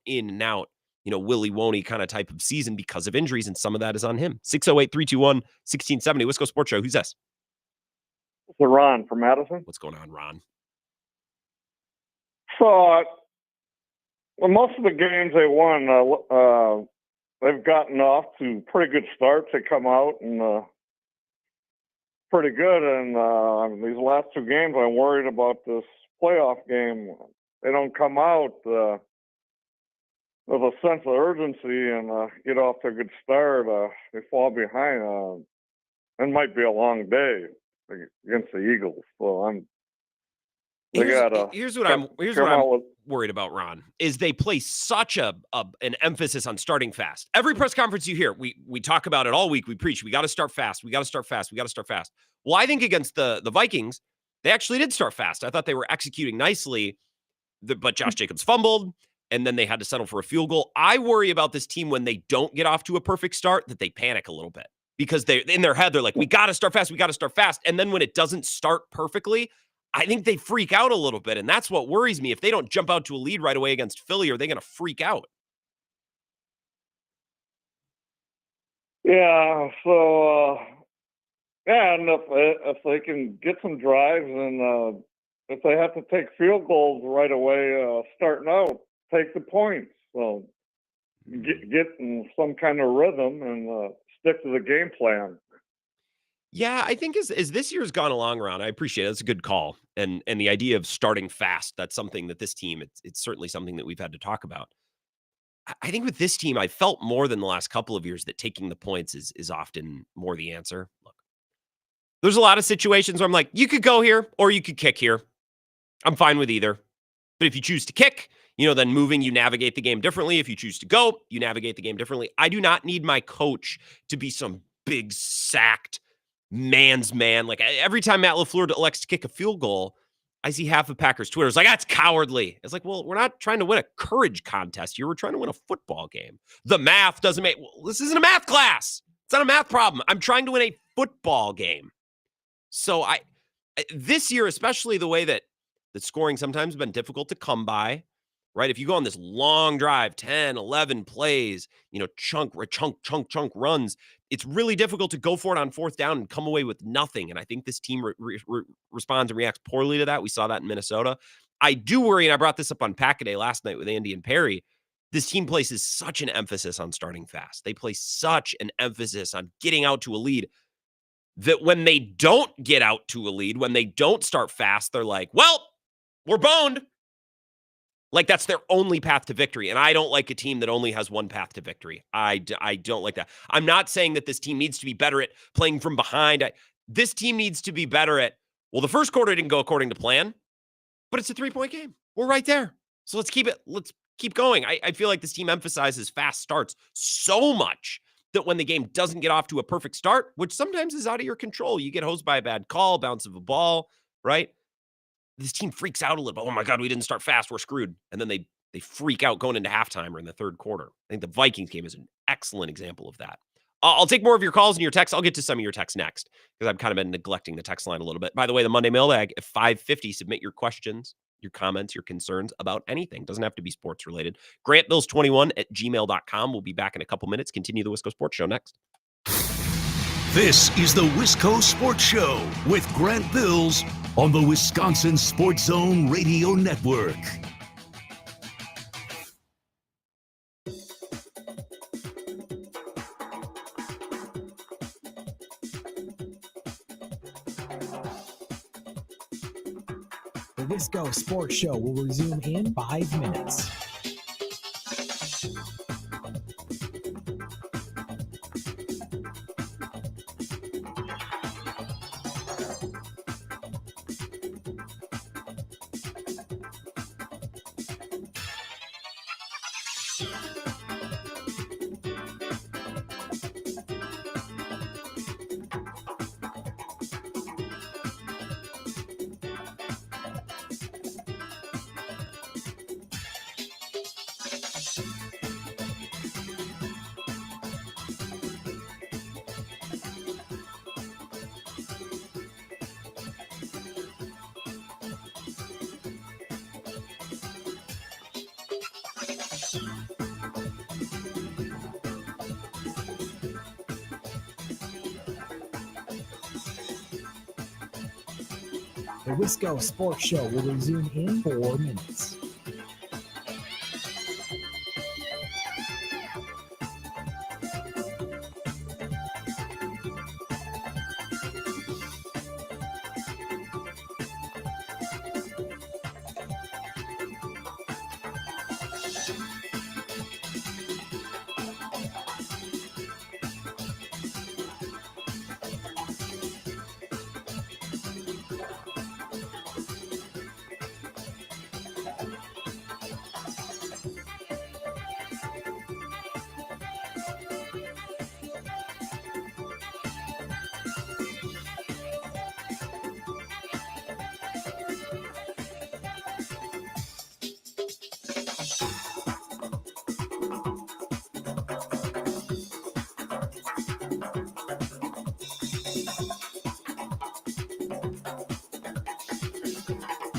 S7: Willy Woney kind of type of season because of injuries, and some of that is on him. 608-321-1670. Wisco Sports Show. Who's this?
S8: It's Ron from Madison.
S7: What's going on, Ron?
S8: So, most of the games they won, they've gotten off to pretty good starts. They come out and pretty good. And these last 2 games, I'm worried about this playoff game. They don't come out with a sense of urgency and get off to a good start. They fall behind. It might be a long day against the Eagles. So
S7: Here's what I'm worried about, Ron, is they place such an emphasis on starting fast. Every press conference you hear, we talk about it all week. We preach, we got to start fast. We got to start fast. We got to start fast. Well, I think against the Vikings, they actually did start fast. I thought they were executing nicely, but Josh Jacobs fumbled, and then they had to settle for a field goal. I worry about this team when they don't get off to a perfect start, that they panic a little bit. Because they in their head, they're like, we got to start fast. We got to start fast. And then when it doesn't start perfectly, I think they freak out a little bit. And that's what worries me. If they don't jump out to a lead right away against Philly, are they going to freak out?
S8: Yeah. So, and if they can get some drives and if they have to take field goals right away, starting out, take the points. So get in some kind of rhythm and stick to the game plan.
S7: Yeah, I think as this year's gone along, Ron, I appreciate it. That's a good call. And the idea of starting fast, that's something that this team, it's certainly something that we've had to talk about. I think with this team, I felt more than the last couple of years that taking the points is often more the answer. Look, there's a lot of situations where I'm like, you could go here or you could kick here. I'm fine with either. But if you choose to kick, then moving, you navigate the game differently. If you choose to go, you navigate the game differently. I do not need my coach to be some big sacked man's man. Like every time Matt LaFleur elects to kick a field goal, I see half of Packers Twitter is like, that's cowardly. It's like, well, we're not trying to win a courage contest here. We're trying to win a football game. The math doesn't make, well, this isn't a math class. It's not a math problem. I'm trying to win a football game. So this year, especially the way that scoring sometimes has been difficult to come by, right? If you go on this long drive, 10, 11 plays, chunk runs, it's really difficult to go for it on fourth down and come away with nothing. And I think this team responds and reacts poorly to that. We saw that in Minnesota. I do worry, and I brought this up on Pack-A-Day last night with Andy and Perry, this team places such an emphasis on starting fast. They place such an emphasis on getting out to a lead that when they don't get out to a lead, when they don't start fast, they're like, well, we're boned. Like that's their only path to victory. And I don't like a team that only has one path to victory. I don't like that. I'm not saying that this team needs to be better at playing from behind. This team needs to be better at, well, the first quarter didn't go according to plan, but it's a 3-point game. We're right there. So let's keep going. I feel like this team emphasizes fast starts so much that when the game doesn't get off to a perfect start, which sometimes is out of your control, you get hosed by a bad call, bounce of a ball, right? This team freaks out a little bit. Oh my God, we didn't start fast. We're screwed. And then they freak out going into halftime or in the third quarter. I think the Vikings game is an excellent example of that. I'll take more of your calls and your texts. I'll get to some of your texts next because I've kind of been neglecting the text line a little bit. By the way, the Monday Mailbag at 5:50. Submit your questions, your comments, your concerns about anything. Doesn't have to be sports related. GrantBills21@gmail.com. We'll be back in a couple minutes. Continue the Wisco Sports Show next.
S6: This is the Wisco Sports Show with Grant Bills on the Wisconsin Sports Zone Radio Network.
S4: The Wisco Sports Show will resume in 5 minutes. The Wisco Sports Show will resume in 4 minutes.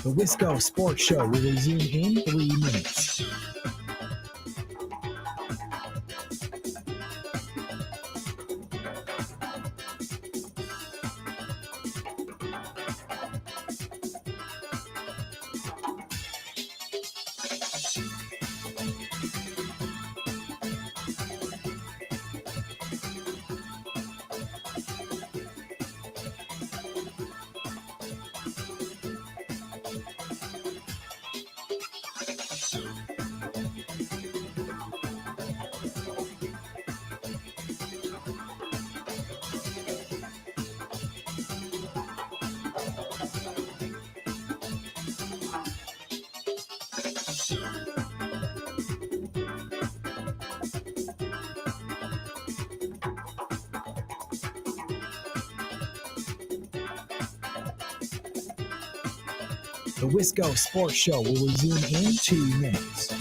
S4: The Wisco Sports Show will resume in 3 minutes. The Wisco Sports Show will resume in 2 minutes.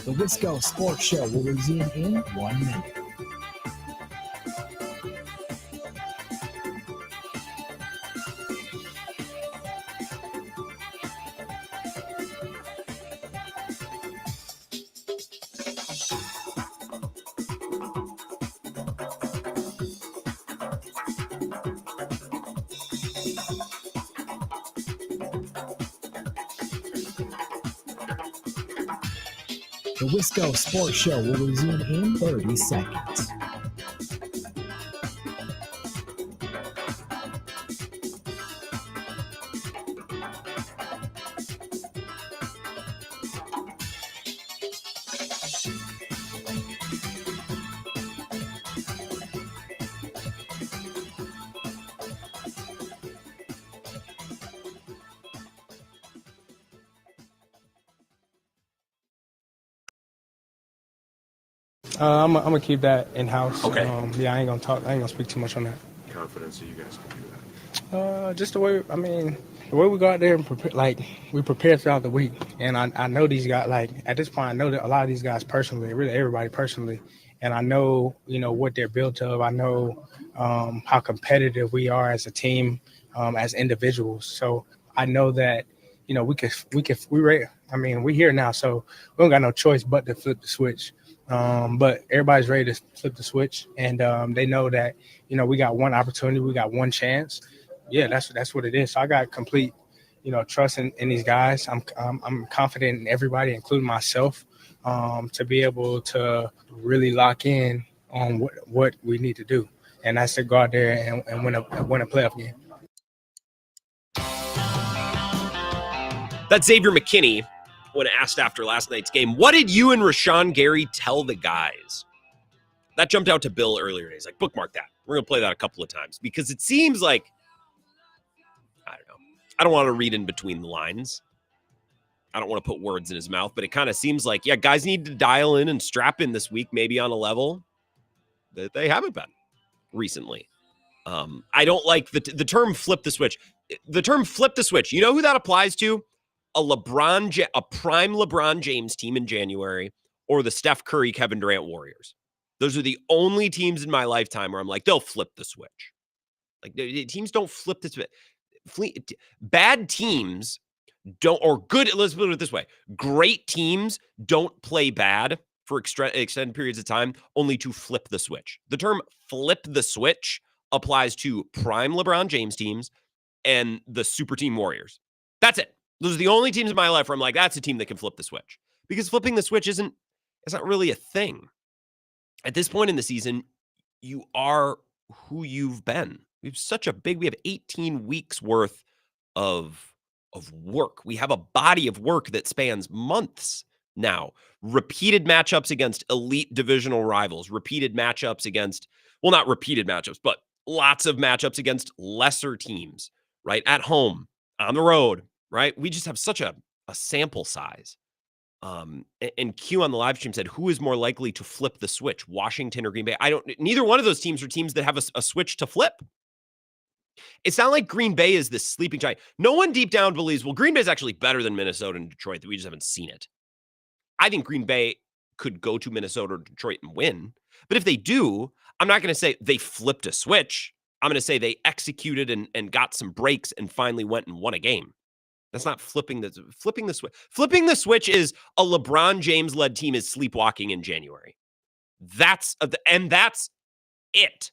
S4: The Wisco Sports Show will resume in 1 minute. The Wisco Sports Show will resume in 30 seconds.
S14: I'm gonna keep that in house.
S7: Okay.
S14: Yeah, I ain't gonna speak too much on that.
S5: Confidence that you guys can do that.
S14: Just the way the way we go out there and prepare, we prepare throughout the week, and I know these guys. At this point, I know that a lot of these guys personally, really everybody personally, and I know what they're built of. I know how competitive we are as a team, as individuals. So I know that we're here now, so we don't got no choice but to flip the switch. But everybody's ready to flip the switch, and they know that we got one opportunity, we got one chance. Yeah, that's what it is. So I got complete trust in these guys. I'm confident in everybody, including myself, to be able to really lock in on what we need to do, and that's to go out there and win a playoff game.
S7: That's Xavier McKinney when asked after last night's game. What did you and Rashawn Gary tell the guys? That jumped out to Bill earlier. He's like, bookmark that. We're going to play that a couple of times because it seems like, I don't know. I don't want to read in between the lines. I don't want to put words in his mouth, but it kind of seems like, yeah, guys need to dial in and strap in this week, maybe on a level that they haven't been recently. I don't like the term flip the switch. The term flip the switch, you know who that applies to? A prime LeBron James team in January or the Steph Curry, Kevin Durant Warriors. Those are the only teams in my lifetime where I'm like, they'll flip the switch. Like teams don't flip the switch. Bad teams don't, or good, let's put it this way. Great teams don't play bad for extended periods of time only to flip the switch. The term flip the switch applies to prime LeBron James teams and the super team Warriors. That's it. Those are the only teams in my life where I'm like, that's a team that can flip the switch. Because flipping the switch it's not really a thing. At this point in the season, you are who you've been. We have 18 weeks worth of work. We have a body of work that spans months now. Repeated matchups against elite divisional rivals, repeated matchups against, well, not repeated matchups, but lots of matchups against lesser teams, right? At home, on the road, right? We just have such a sample size. And Q on the live stream said, who is more likely to flip the switch, Washington or Green Bay? Neither one of those teams are teams that have a switch to flip. It's not like Green Bay is this sleeping giant. No one deep down believes, well, Green Bay is actually better than Minnesota and Detroit. We just haven't seen it. I think Green Bay could go to Minnesota or Detroit and win. But if they do, I'm not going to say they flipped a switch. I'm going to say they executed and got some breaks and finally went and won a game. That's not flipping the switch. Flipping the switch is a LeBron James led team is sleepwalking in January. That's it.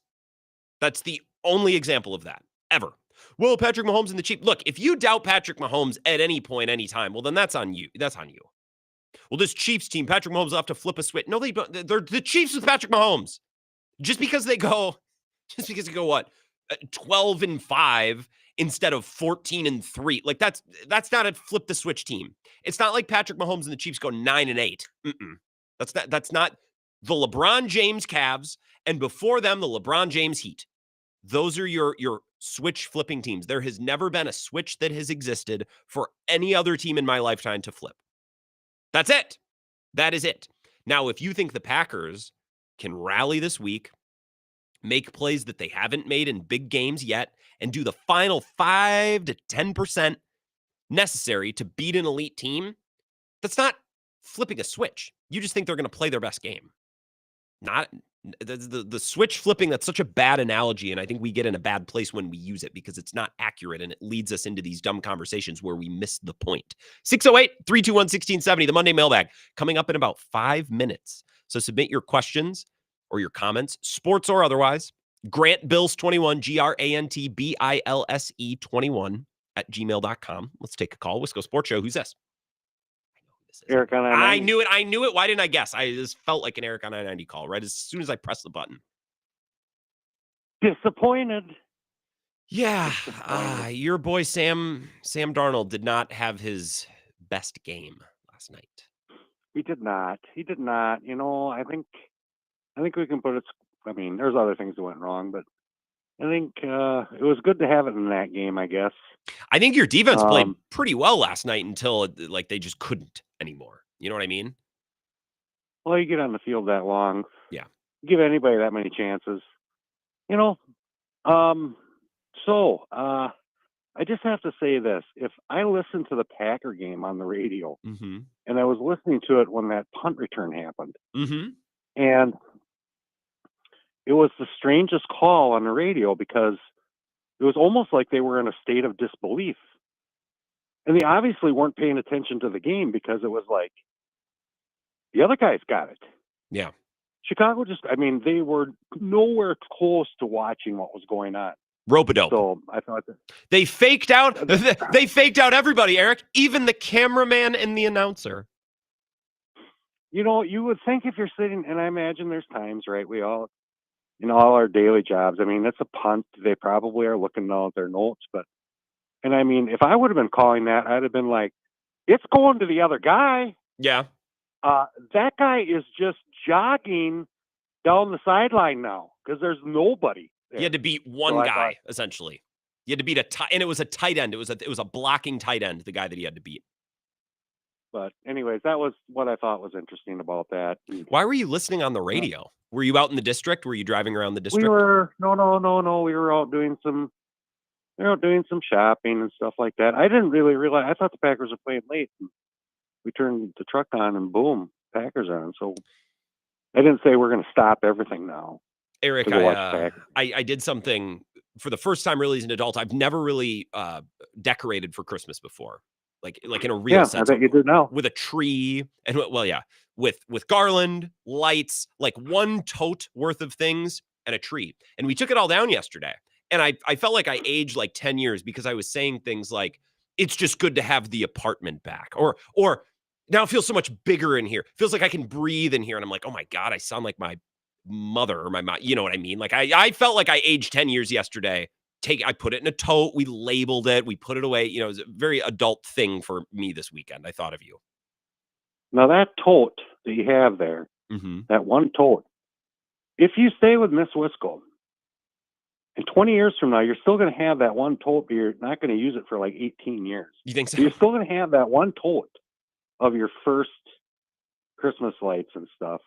S7: That's the only example of that ever. Well, Patrick Mahomes and the Chiefs. Look, if you doubt Patrick Mahomes at any point, any time, well, then that's on you. That's on you. Well, this Chiefs team, Patrick Mahomes will have to flip a switch. No, they don't. They're the Chiefs with Patrick Mahomes. Just because they go what 12-5 instead of 14-3. Like that's not a flip the switch team. It's not like Patrick Mahomes and the Chiefs go 9-8. That's not the LeBron James Cavs, and before them the LeBron James Heat. Those are your switch flipping teams. There has never been a switch that has existed for any other team in my lifetime to flip. That's it. That is it. Now, if you think the Packers can rally this week, make plays that they haven't made in big games yet, and do the final 5 to 10% necessary to beat an elite team, that's not flipping a switch. You just think they're going to play their best game. Not the switch flipping. That's such a bad analogy, and I think we get in a bad place when we use it because it's not accurate, and it leads us into these dumb conversations where we miss the point. 608-321-1670, the Monday mailbag, coming up in about 5 minutes. So submit your questions or your comments, sports or otherwise. Grant Bills 21, GrantBilse 21 at gmail.com. Let's take a call. Wisco Sports Show. Who's this?
S11: Eric on
S7: I knew it. Why didn't I guess? I just felt like an Eric on I-90 call right as soon as I pressed the button.
S11: Disappointed.
S7: Yeah. Your boy Sam Darnold did not have his best game last night.
S9: He did not. You know, I think we can put it. I mean, there's other things that went wrong, but I think it was good to have it in that game, I guess.
S7: I think your defense played pretty well last night until they just couldn't anymore. You know what I mean?
S9: Well, you get on the field that long.
S7: Yeah.
S9: Give anybody that many chances. You know, so I just have to say this. If I listened to the Packer game on the radio,
S7: mm-hmm.
S9: and I was listening to it when that punt return happened,
S7: mm-hmm.
S9: and it was the strangest call on the radio because it was almost like they were in a state of disbelief. And they obviously weren't paying attention to the game because it was like, the other guys got it.
S7: Yeah.
S9: Chicago they were nowhere close to watching what was going on.
S7: Rope-a-dope.
S9: So I thought that
S7: they faked out everybody, Eric, even the cameraman and the announcer.
S9: You know, you would think if you're sitting, and I imagine there's times, right? We all, in all our daily jobs, I mean, it's a punt. They probably are looking down at their notes, and I mean, if I would have been calling that, I'd have been like, it's going to the other guy.
S7: Yeah.
S9: That guy is just jogging down the sideline now because there's nobody there.
S7: You had to beat one guy, essentially. You had to beat and it was a tight end. It was a blocking tight end, the guy that he had to beat.
S9: But anyways, that was what I thought was interesting about that.
S7: Why were you listening on the radio? Were you out in the district? Were you driving around the district?
S9: We were no. We were out doing some shopping and stuff like that. I didn't really realize. I thought the Packers were playing late. We turned the truck on and boom, Packers on. So I didn't say we're going to stop everything now.
S7: Eric, I did something for the first time really as an adult. I've never really decorated for Christmas before. Like in a real sense.
S9: I bet you do now.
S7: With a tree and with garland, lights, like one tote worth of things and a tree. And we took it all down yesterday. And I felt like I aged like 10 years because I was saying things like, it's just good to have the apartment back. Or now it feels so much bigger in here. It feels like I can breathe in here. And I'm like, oh my God, I sound like my mother or my mom. You know what I mean? Like I felt like I aged 10 years yesterday. I put it in a tote. We labeled it. We put it away. You know, it was a very adult thing for me this weekend. I thought of you.
S9: Now that tote that you have there,
S7: mm-hmm.
S9: that one tote, if you stay with Miss Wisco, in 20 years from now, you're still going to have that one tote, but you're not going to use it for like 18 years.
S7: You think so?
S9: You're still going to have that one tote of your first Christmas lights and stuff.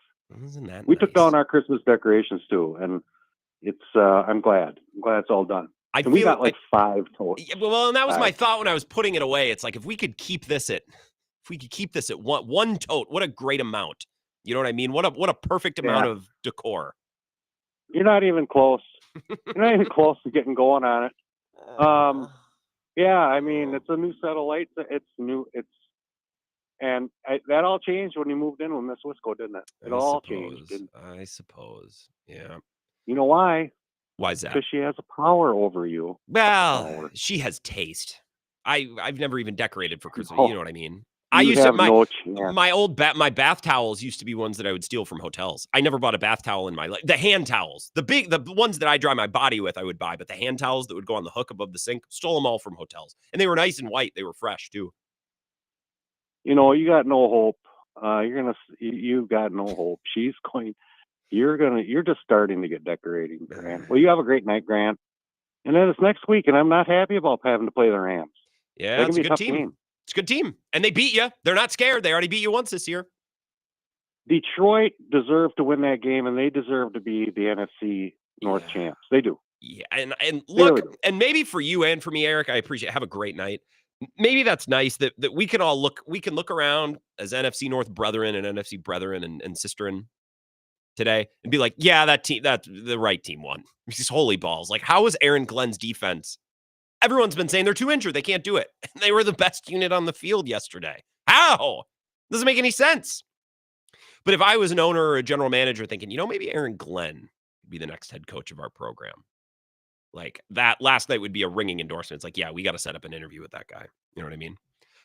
S7: Isn't that
S9: we
S7: nice?
S9: Took down our Christmas decorations too, and it's I'm glad it's all done. We got like 5 totes.
S7: Well, and that was my thought when I was putting it away. It's like if we could keep this at one tote, what a great amount. You know what I mean? What a perfect amount of decor.
S9: You're not even close. You're not even close to getting going on it. Yeah, I mean, it's a new set of lights. It's new. That all changed when you moved in with Miss Wisco, didn't it? It all changed. And
S7: I suppose. Yeah.
S9: you know why?
S7: Why's that?
S9: Because she has a power over you.
S7: Well, she has taste. I've never even decorated for Christmas.
S9: No,
S7: You know what I mean?
S9: you have no chance.
S7: My old my bath towels used to be ones that I would steal from hotels. I never bought a bath towel in my life. The hand towels, the ones that I dry my body with, I would buy, but the hand towels that would go on the hook above the sink, stole them all from hotels, and they were nice and white. They were fresh too.
S9: You know, you got no hope. You've got no hope. You're just starting to get decorating, Grant. Well, you have a great night, Grant. And then it's next week, and I'm not happy about having to play the Rams.
S7: Yeah,
S9: That can
S7: it's
S9: be
S7: a
S9: a
S7: good
S9: tough
S7: team.
S9: game.
S7: It's a good team, and they beat you. They're not scared. They already beat you once this year.
S9: Detroit deserved to win that game, and they deserve to be the NFC North champs. They do.
S7: Yeah, and
S9: They
S7: look,
S9: really do.
S7: and maybe for you and for me, Eric, I appreciate. Have a great night. Maybe that's nice that we can all look. We can look around as NFC North brethren and NFC brethren and sisterin today and be like, yeah, that the right team won. These holy balls. Like, how was Aaron Glenn's defense? Everyone's been saying they're too injured. They can't do it. They were the best unit on the field yesterday. How? Doesn't make any sense. But if I was an owner or a general manager thinking, maybe Aaron Glenn would be the next head coach of our program. Like, that last night would be a ringing endorsement. It's like, yeah, we got to set up an interview with that guy. You know what I mean?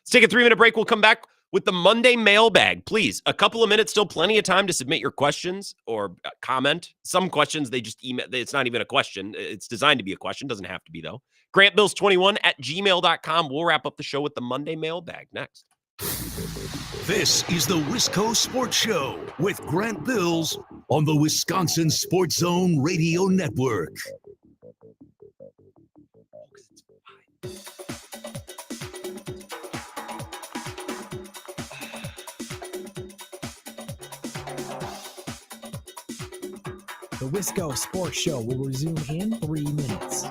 S7: Let's take a 3-minute break. We'll come back with the Monday mailbag. Please, a couple of minutes, still plenty of time to submit your questions or comment. Some questions, they just email. It's not even a question. It's designed to be a question. Doesn't have to be, though. GrantBills21@gmail.com. We'll wrap up the show with the Monday mailbag next.
S6: This is the Wisco Sports Show with Grant Bills on the Wisconsin Sports Zone Radio Network.
S4: The Wisco Sports Show will resume in 3 minutes.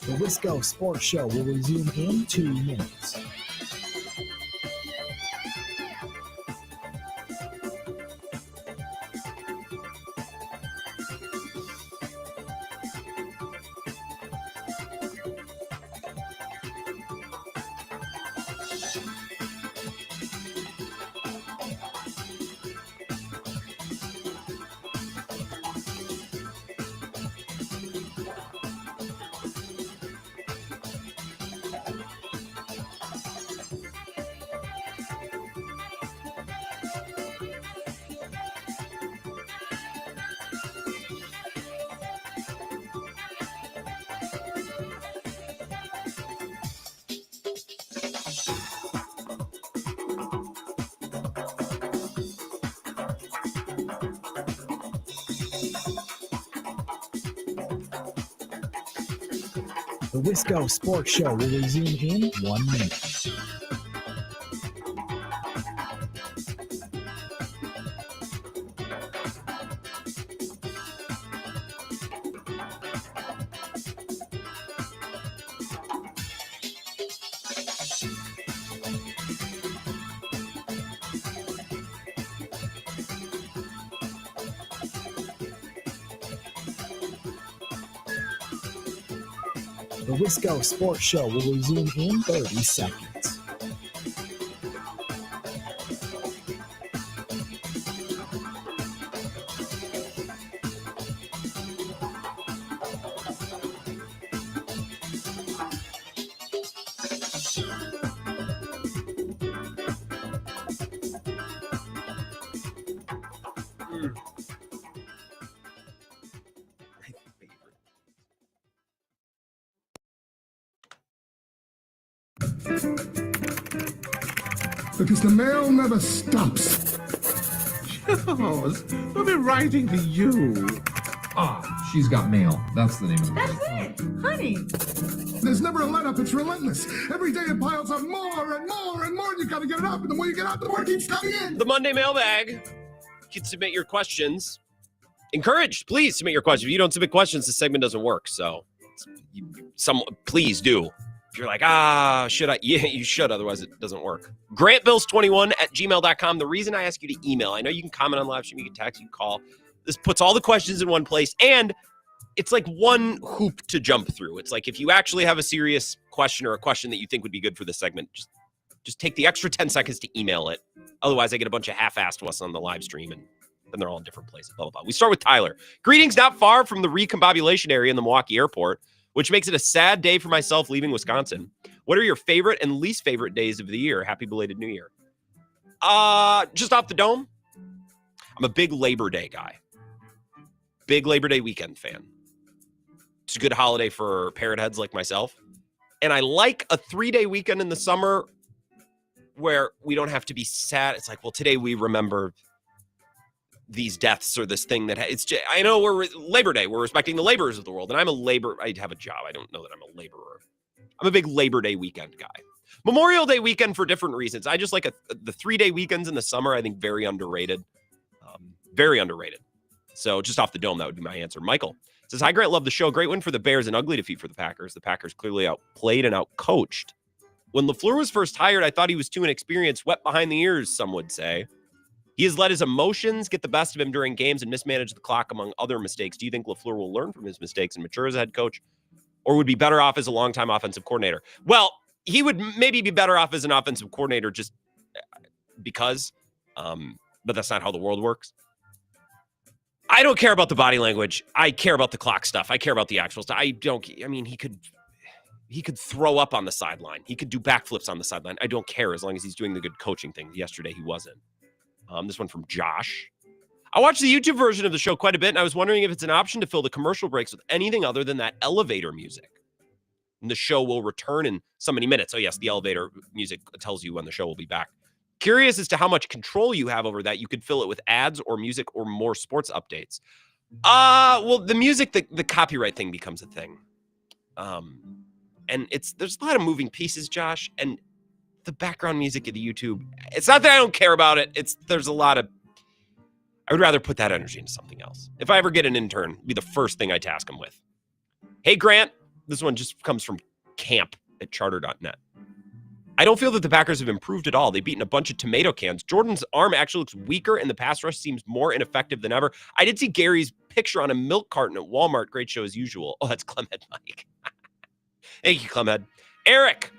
S4: The Wisco Sports Show will resume in 2 minutes. The Wisco Sports Show will resume in 1 minute. The Wisco Sports Show will resume in 30 seconds.
S10: Because the mail never stops.
S12: Charles, we'll be writing to you.
S23: Ah, She's Got Mail. That's the name of the
S10: That's
S23: book.
S10: it, honey. There's never a let-up. It's relentless. Every day it piles up more and more and more. And you got to get it up. And the more you get up, the more it keeps coming in.
S7: The Monday mailbag. You can submit your questions. Encouraged, please submit your questions. If you don't submit questions, the segment doesn't work. So, please do. If you're like, should I? Yeah, you should. Otherwise, it doesn't work. GrantBills21@gmail.com. The reason I ask you to email, I know you can comment on live stream, you can text, you can call. This puts all the questions in one place, and it's like one hoop to jump through. It's like if you actually have a serious question or a question that you think would be good for this segment, just take the extra 10 seconds to email it. Otherwise, I get a bunch of half-assed ones on the live stream, and then they're all in different places. Blah, blah, blah. We start with Tyler. Greetings, not far from the recombobulation area in the Milwaukee airport, which makes it a sad day for myself leaving Wisconsin. What are your favorite and least favorite days of the year? Happy belated New Year. Just off the dome, I'm a big Labor Day guy. Big Labor Day weekend fan. It's a good holiday for parrot heads like myself. And I like a 3-day weekend in the summer where we don't have to be sad. It's like, well, today we remember these deaths or this thing that it's just, I know we're Labor Day. We're respecting the laborers of the world. And I have a job. I don't know that I'm a laborer. I'm a big Labor Day weekend guy. Memorial Day weekend for different reasons. I just like the 3-day weekends in the summer. I think very underrated. Very underrated. So just off the dome, that would be my answer. Michael says, hi, Grant, love the show. Great win for the Bears and ugly defeat for the Packers. The Packers clearly outplayed and outcoached. When LaFleur was first hired, I thought he was too inexperienced, wet behind the ears, some would say. He has let his emotions get the best of him during games and mismanaged the clock, among other mistakes. Do you think LaFleur will learn from his mistakes and mature as a head coach, or would be better off as a longtime offensive coordinator? Well, he would maybe be better off as an offensive coordinator just because, but that's not how the world works. I don't care about the body language. I care about the clock stuff. I care about the actual stuff. He could throw up on the sideline. He could do backflips on the sideline. I don't care as long as he's doing the good coaching thing. Yesterday, he wasn't. This one from Josh. I watched the YouTube version of the show quite a bit, and I was wondering if it's an option to fill the commercial breaks with anything other than that elevator music. And the show will return in so many minutes. Oh, yes, the elevator music tells you when the show will be back. Curious as to how much control you have over that. You could fill it with ads or music or more sports updates. Well, the music, the copyright thing becomes a thing. And there's a lot of moving pieces, Josh, and the background music of the YouTube, it's not that I don't care about it. There's a lot of, I would rather put that energy into something else. If I ever get an intern, it'd be the first thing I task him with. Hey, Grant, this one just comes from camp at charter.net. I don't feel that the Packers have improved at all. They've beaten a bunch of tomato cans. Jordan's arm actually looks weaker, and the pass rush seems more ineffective than ever. I did see Gary's picture on a milk carton at Walmart. Great show as usual. Oh, that's Clemhead Mike. Thank you, Clemhead. Eric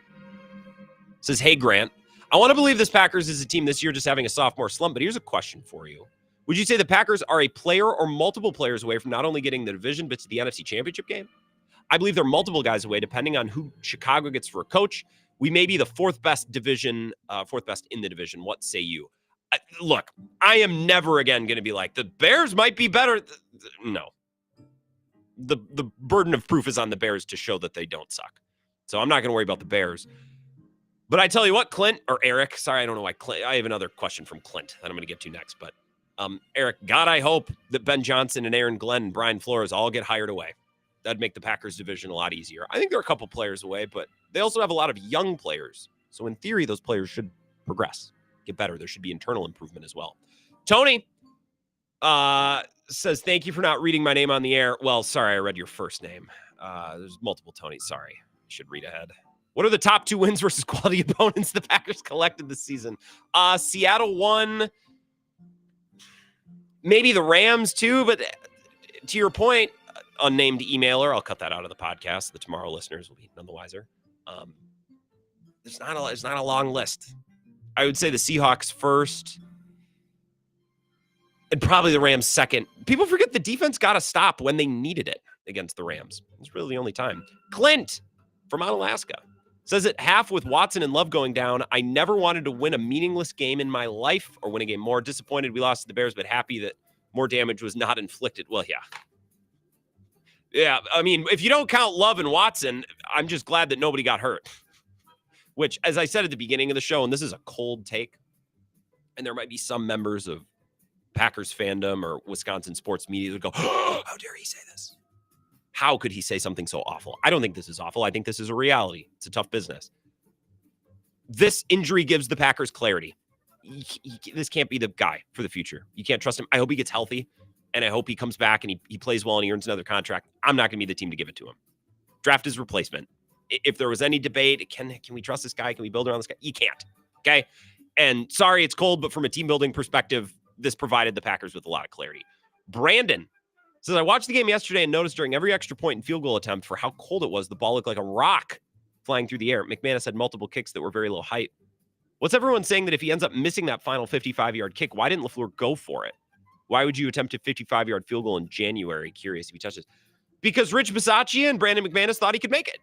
S7: says, hey, Grant, I want to believe this Packers is a team this year just having a sophomore slump, but here's a question for you. Would you say the Packers are a player or multiple players away from not only getting the division, but to the NFC Championship game? I believe they're multiple guys away, depending on who Chicago gets for a coach. We may be the fourth best in the division. What say you? Look, I am never again going to be like, the Bears might be better. No. The burden of proof is on the Bears to show that they don't suck. So I'm not going to worry about the Bears. But I tell you what, Clint, or Eric, sorry, I don't know why Clint. I have another question from Clint that I'm going to get to next. But Eric, God, I hope that Ben Johnson and Aaron Glenn and Brian Flores all get hired away. That'd make the Packers division a lot easier. I think they're a couple players away, but they also have a lot of young players. So in theory, those players should progress, get better. There should be internal improvement as well. Tony says, thank you for not reading my name on the air. Well, sorry, I read your first name. There's multiple Tonys. Sorry. I should read ahead. What are the top 2 wins versus quality opponents the Packers collected this season? Seattle won. Maybe the Rams too, but to your point, unnamed emailer, I'll cut that out of the podcast. The Tomorrow listeners will be none the wiser. It's not a long list. I would say the Seahawks first, and probably the Rams second. People forget the defense got to stop when they needed it against the Rams. It's really the only time. Clint from Mount Alaska says at half with Watson and Love going down, I never wanted to win a meaningless game in my life or win a game more. Disappointed we lost to the Bears, but happy that More damage was not inflicted. Well, yeah. Yeah, I mean, if you don't count Love and Watson, I'm just glad that nobody got hurt. Which, as I said at the beginning of the show, and this is a cold take, and there might be some members of Packers fandom or Wisconsin sports media that go, oh, how dare he say this? How could he say something so awful? I don't think this is awful. I think this is a reality. It's a tough business. This injury gives the Packers clarity. This can't be the guy for the future. You can't trust him. I hope he gets healthy, and I hope he comes back and he plays well and he earns another contract. I'm not going to be the team to give it to him. Draft his replacement. If there was any debate, can we trust this guy? Can we build around this guy? You can't. Okay? And sorry, it's cold, but from a team building perspective, this provided the Packers with a lot of clarity. Brandon says, I watched the game yesterday and noticed during every extra point and field goal attempt for how cold it was, the ball looked like a rock flying through the air. McManus had multiple kicks that were very low height. What's everyone saying that if he ends up missing that final 55-yard kick, why didn't LaFleur go for it? Why would you attempt a 55-yard field goal in January? Curious if he touches. Because Rich Bisaccia and Brandon McManus thought he could make it.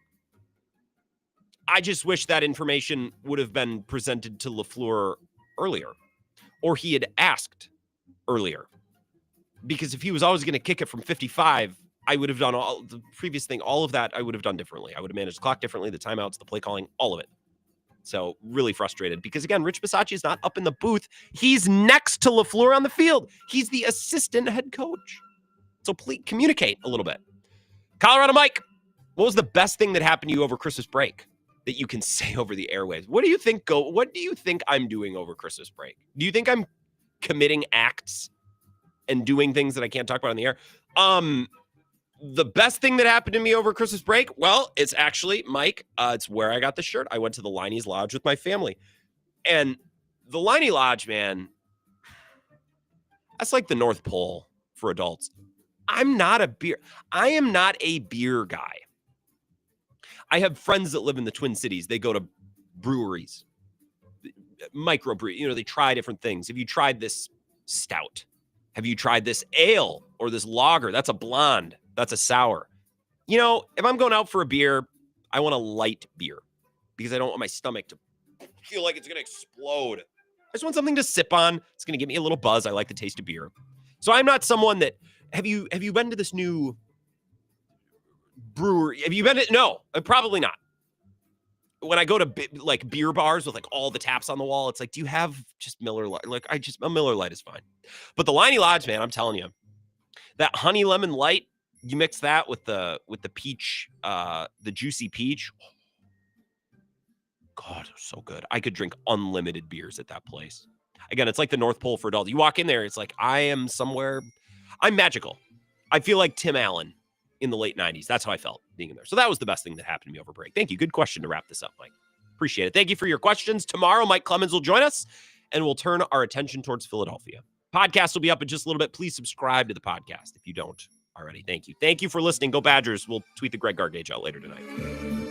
S7: I just wish that information would have been presented to LaFleur earlier, or he had asked earlier. Because if he was always going to kick it from 55, I would have done all the previous thing, all of that I would have done differently. I would have managed the clock differently, the timeouts, the play calling, all of it. So really frustrated because, again, Rich Bisaccia is not up in the booth. He's next to LaFleur on the field. He's the assistant head coach. So please communicate a little bit. Colorado Mike, what was the best thing that happened to you over Christmas break that you can say over the airwaves? What do you think I'm doing over Christmas break? Do you think I'm committing acts and doing things that I can't talk about on the air? The best thing that happened to me over Christmas break, well, it's actually, Mike, it's where I got the shirt. I went to the Liney's Lodge with my family. And the Liney Lodge, man, that's like the North Pole for adults. I am not a beer guy. I have friends that live in the Twin Cities. They go to breweries, microbrewery. They try different things. Have you tried this stout? Have you tried this ale or this lager? That's a blonde. That's a sour. If I'm going out for a beer, I want a light beer because I don't want my stomach to feel like it's going to explode. I just want something to sip on. It's going to give me a little buzz. I like the taste of beer. So I'm not someone that, have you been to this new brewery? Have you been to, no, probably not. When I go to like beer bars with like all the taps on the wall, it's like, do you have just Miller Lite? Like a Miller Lite is fine. But the Liney Lodge, man, I'm telling you, that honey lemon light, you mix that with the peach, the juicy peach. God, it was so good. I could drink unlimited beers at that place. Again, it's like the North Pole for adults. You walk in there, it's like I am somewhere. I'm magical. I feel like Tim Allen in the late 90s. That's how I felt being in there. So that was the best thing that happened to me over break. Thank you. Good question to wrap this up, Mike. Appreciate it. Thank you for your questions. Tomorrow, Mike Clemens will join us, and we'll turn our attention towards Philadelphia. Podcast will be up in just a little bit. Please subscribe to the podcast if you don't already. Thank you. Thank you for listening. Go Badgers. We'll tweet the Greg Gargage out later tonight.